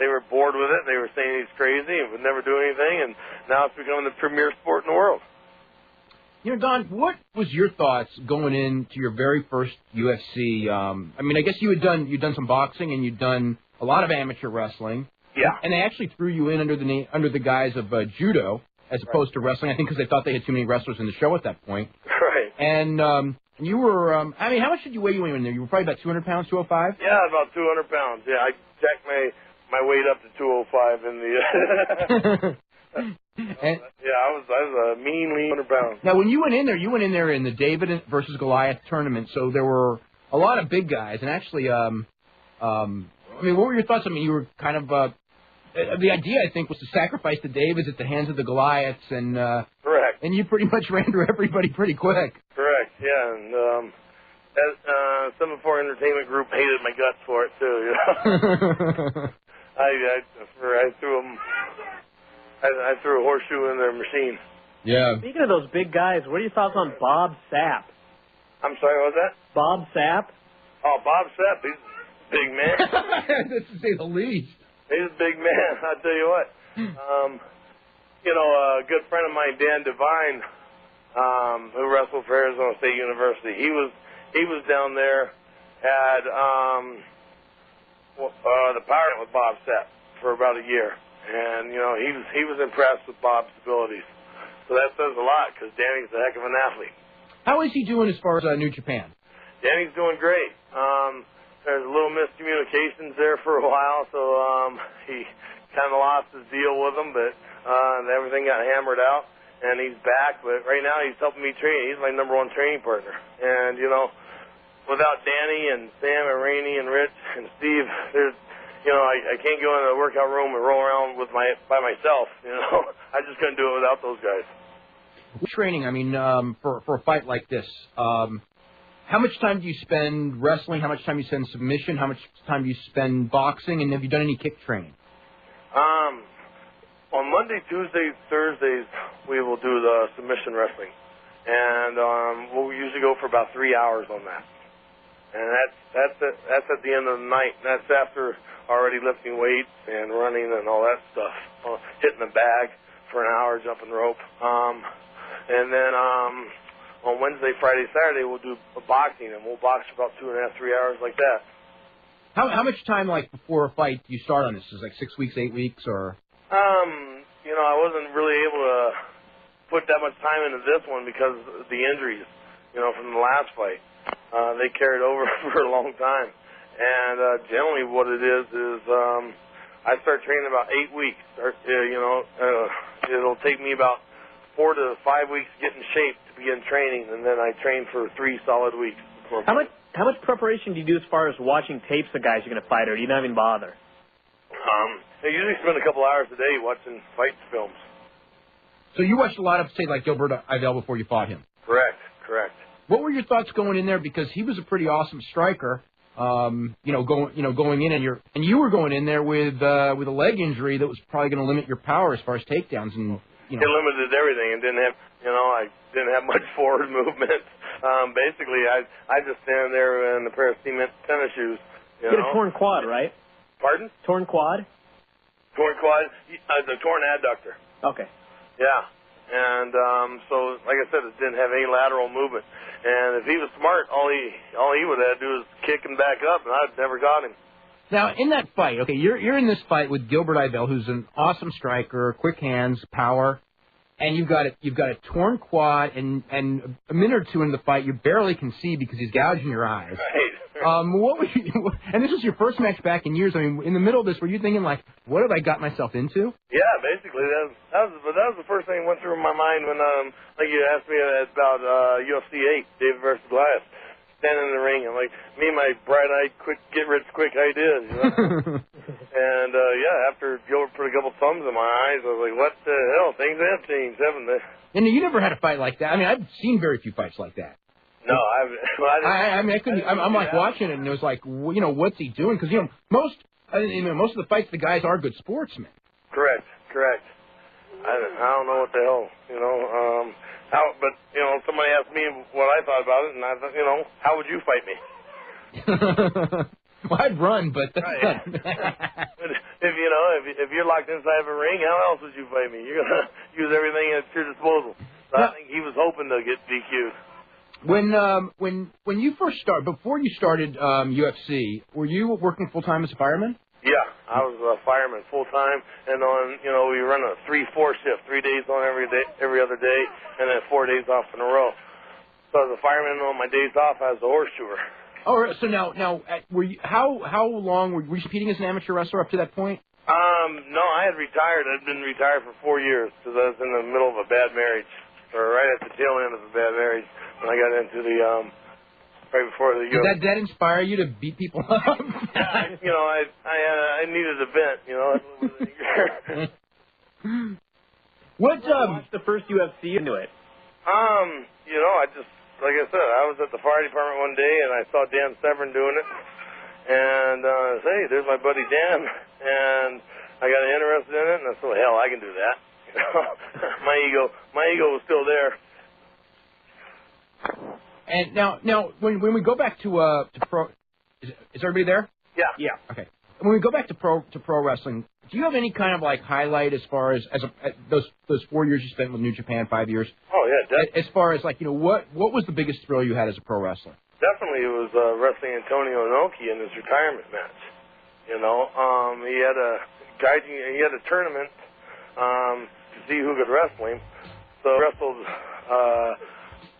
were bored with it. They were saying he's crazy and would never do anything, and now it's becoming the premier sport in the world. Don, what was your thoughts going into your very first UFC? I mean, I guess you'd done some boxing and you'd done a lot of amateur wrestling. Yeah. And they actually threw you in under the guise of judo as opposed to wrestling. I think because they thought they had too many wrestlers in the show at that point. Right. And you were, I mean, how much did you weigh in there? You were probably about 200 pounds, 205? Yeah, about 200 pounds. Yeah, I jacked my weight up to 205 in the. Yeah, I was a mean, lean 100 pounds. Now, when you went in there in the David versus Goliath tournament, so there were a lot of big guys. And actually, I mean, what were your thoughts? I mean, you were kind of, the idea, I think, was to sacrifice the Davids at the hands of the Goliaths. And correct. And you pretty much ran through everybody pretty quick. Correct, yeah. And 7-4 Entertainment Group hated my guts for it, too, you know. I threw them. I threw a horseshoe in their machine. Yeah. Speaking of those big guys, what are your thoughts on Bob Sapp? I'm sorry, what was that? Bob Sapp? Oh, Bob Sapp, he's a big man. That's to say the least. He's a big man, I'll tell you what. A good friend of mine, Dan Devine, who wrestled for Arizona State University, he was down there at the Power with Bob Sapp for about a year. And, he was impressed with Bob's abilities. So that says a lot, because Danny's a heck of an athlete. How is he doing as far as New Japan? Danny's doing great. There's a little miscommunications there for a while, so he kind of lost his deal with them, but everything got hammered out, and he's back. But right now he's helping me train. He's my number one training partner. And, without Danny and Sam and Rainey and Rich and Steve, there's... I can't go in the workout room and roll around by myself. I just couldn't do it without those guys. Training, I mean, for a fight like this, how much time do you spend wrestling? How much time do you spend submission? How much time do you spend boxing? And have you done any kick training? On Monday, Tuesdays, Thursdays, we will do the submission wrestling, and we'll usually go for about 3 hours on that. And that's at the end of the night. And that's after already lifting weights and running and all that stuff. Hitting the bag for an hour, jumping rope. And then on Wednesday, Friday, Saturday, we'll do boxing, and we'll box for about 2.5, 3 hours like that. How much time, before a fight, do you start on this? Is it 6 weeks, 8 weeks, or? I wasn't really able to put that much time into this one because of the injuries, from the last fight. They carried over for a long time. And generally what it is I start training about 8 weeks. It'll take me about 4 to 5 weeks to get in shape to begin training, and then I train for 3 solid weeks. How much preparation do you do as far as watching tapes of guys you're going to fight, or do you not even bother? I usually spend a couple hours a day watching fight films. So you watched a lot of, say, like Gilbert Idell before you fought him? Correct. What were your thoughts going in there? Because he was a pretty awesome striker. Going in, and you were going in there with a leg injury that was probably going to limit your power as far as takedowns, and It limited everything, and I didn't have much forward movement. Basically, I just stand there in a pair of cement tennis shoes. You had a torn quad, right? Pardon? Torn quad? Torn quad, the torn adductor. Okay. Yeah, and so like I said, it didn't have any lateral movement. And if he was smart, all he would have to do is kick him back up, and I'd never got him. Now, in that fight, okay, you're in this fight with Gilbert Idell, who's an awesome striker, quick hands, power, and you've got a torn quad, and a minute or two into the fight, you barely can see because he's gouging your eyes. Right. What was and this was your first match back in years. I mean, in the middle of this, were you thinking like, what have I got myself into? Yeah, basically that was the first thing that went through my mind when like you asked me about UFC 8, David versus Goliath, standing in the ring and like me and my bright-eyed, get rich quick ideas, you know. And after Gilbert put a couple thumbs in my eyes, I was like, what the hell? Things have changed, haven't they? And you never had a fight like that. I mean, I've seen very few fights like that. No, I couldn't. I'm like watching it, and it was like, you know, what's he doing? Because most of the fights, the guys are good sportsmen. Correct. I don't know what the hell, you know. But you know, somebody asked me what I thought about it, and I thought, you know, how would you fight me? Well, I'd run, but that's right. If you're locked inside of a ring, how else would you fight me? You're gonna use everything at your disposal. So I think he was hoping to get DQ'd. When you first started, before you started UFC, were you working full time as a fireman? Yeah, I was a fireman full time, and we run a 3-4 shift, 3 days on every other day, and then 4 days off in a row. So as a fireman, on my days off, I was a horseshoer. Oh, so now, were you how long were you competing as an amateur wrestler up to that point? No, I had retired. I'd been retired for 4 years because I was in the middle of a bad marriage, or right at the tail end of a bad marriage when I got into the right before the. Did that inspire you to beat people up? Yeah, I needed a vent. You know. What watched the first UFC into it? I just like I said, I was at the fire department one day and I saw Dan Severn doing it, and I said, hey, there's my buddy Dan, and I got interested in it, and I said, well, hell, I can do that. My ego was still there. And now, when we go back to pro, is everybody there? Yeah. Okay. When we go back to pro wrestling, do you have any kind of like highlight as far as those 4 years you spent with New Japan, 5 years? Oh yeah, definitely. As far as like what was the biggest thrill you had as a pro wrestler? Definitely, it was wrestling Antonio Inoki in his retirement match. You know, he had a tournament to see who could wrestle him. So I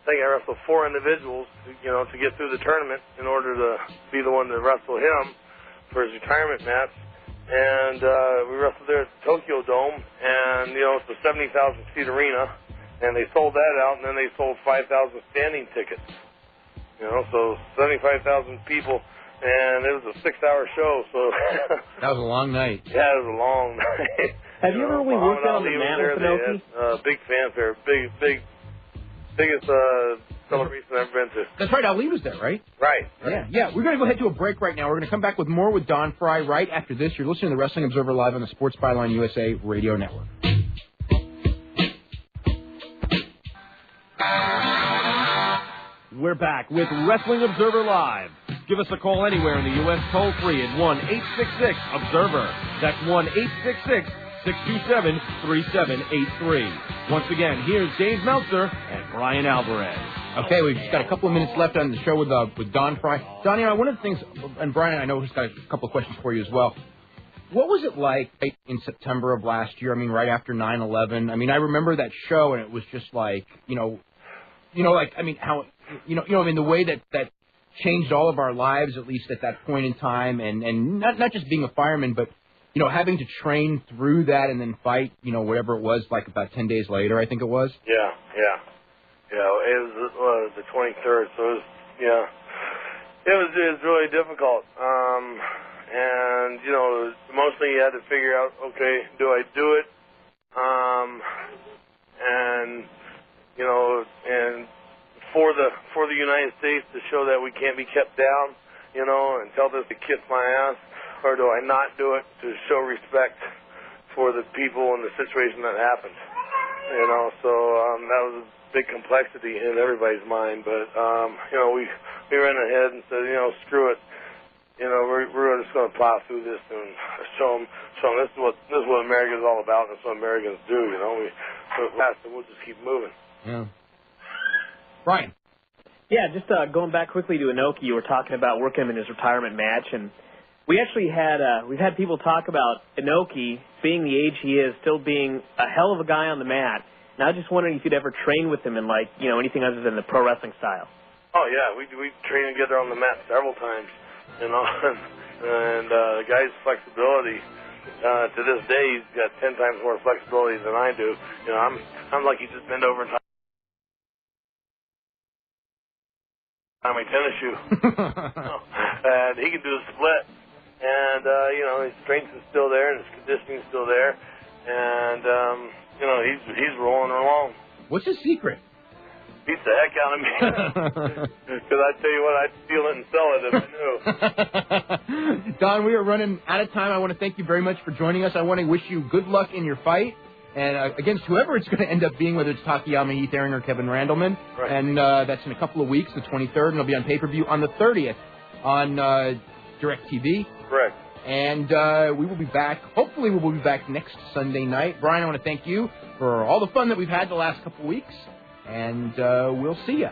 think I wrestled 4 individuals, to get through the tournament in order to be the one to wrestle him for his retirement match. And we wrestled there at the Tokyo Dome, and, it's a 70,000 seat arena, and they sold that out, and then they sold 5,000 standing tickets. So 75,000 people, and it was a 6-hour show, so. That was a long night. Yeah, it was a long night. Have you ever really worked out on the mat with Inoki? Big fanfare, biggest celebration I've ever been to. That's right, Ali was there, right? Right. Yeah. We're going to go ahead to a break right now. We're going to come back with more with Don Fry right after this. You're listening to the Wrestling Observer Live on the Sports Byline USA Radio Network. We're back with Wrestling Observer Live. Give us a call anywhere in the U.S. toll-free at 1-866-OBSERVER. That's 1-866-627-3783. Once again, here's Dave Meltzer and Brian Alvarez. Okay, we've just got a couple of minutes left on the show with Don Fry. Don, one of the things, and Brian, I know he's got a couple of questions for you as well. What was it like in September of last year? I mean, right after 9/11. I mean, I remember that show, and it was just like, the way that changed all of our lives, at least at that point in time, and not just being a fireman, but having to train through that and then fight, whatever it was, like about 10 days later, I think it was. Yeah. It was the 23rd, so it was really difficult. And mostly you had to figure out, okay, do I do it? And for the United States to show that we can't be kept down, and tell this to kiss my ass, or do I not do it to show respect for the people and the situation that happened? So that was a big complexity in everybody's mind. But we ran ahead and said, screw it. We're just going to plow through this and show them this is what America's all about. And that's what Americans do. We'll just keep moving. Yeah. Brian. Yeah, just going back quickly to Inoki, you were talking about working him in his retirement match, and we actually we've had people talk about Inoki, being the age he is, still being a hell of a guy on the mat. And I was just wondering if you'd ever train with him in, like, you know, anything other than the pro wrestling style. Oh, yeah, we train together on the mat several times, you know, and the guy's flexibility, to this day, he's got 10 times more flexibility than I do. You know, I'm like, he just bend over and tie my tennis shoe. And he can do a split, and, you know, his strength is still there, and his conditioning is still there, and, you know, he's rolling along. What's his secret? Beats the heck out of me. Because I tell you what, I'd steal it and sell it if I knew. Don, we are running out of time. I want to thank you very much for joining us. I want to wish you good luck in your fight. And against whoever it's going to end up being, whether it's Takayama Heath Herring or Kevin Randleman. Right. And that's in a couple of weeks, the 23rd, and it'll be on pay-per-view on the 30th on DirecTV. Correct. And we will be back. Hopefully we will be back next Sunday night. Brian, I want to thank you for all the fun that we've had the last couple of weeks. And we'll see you.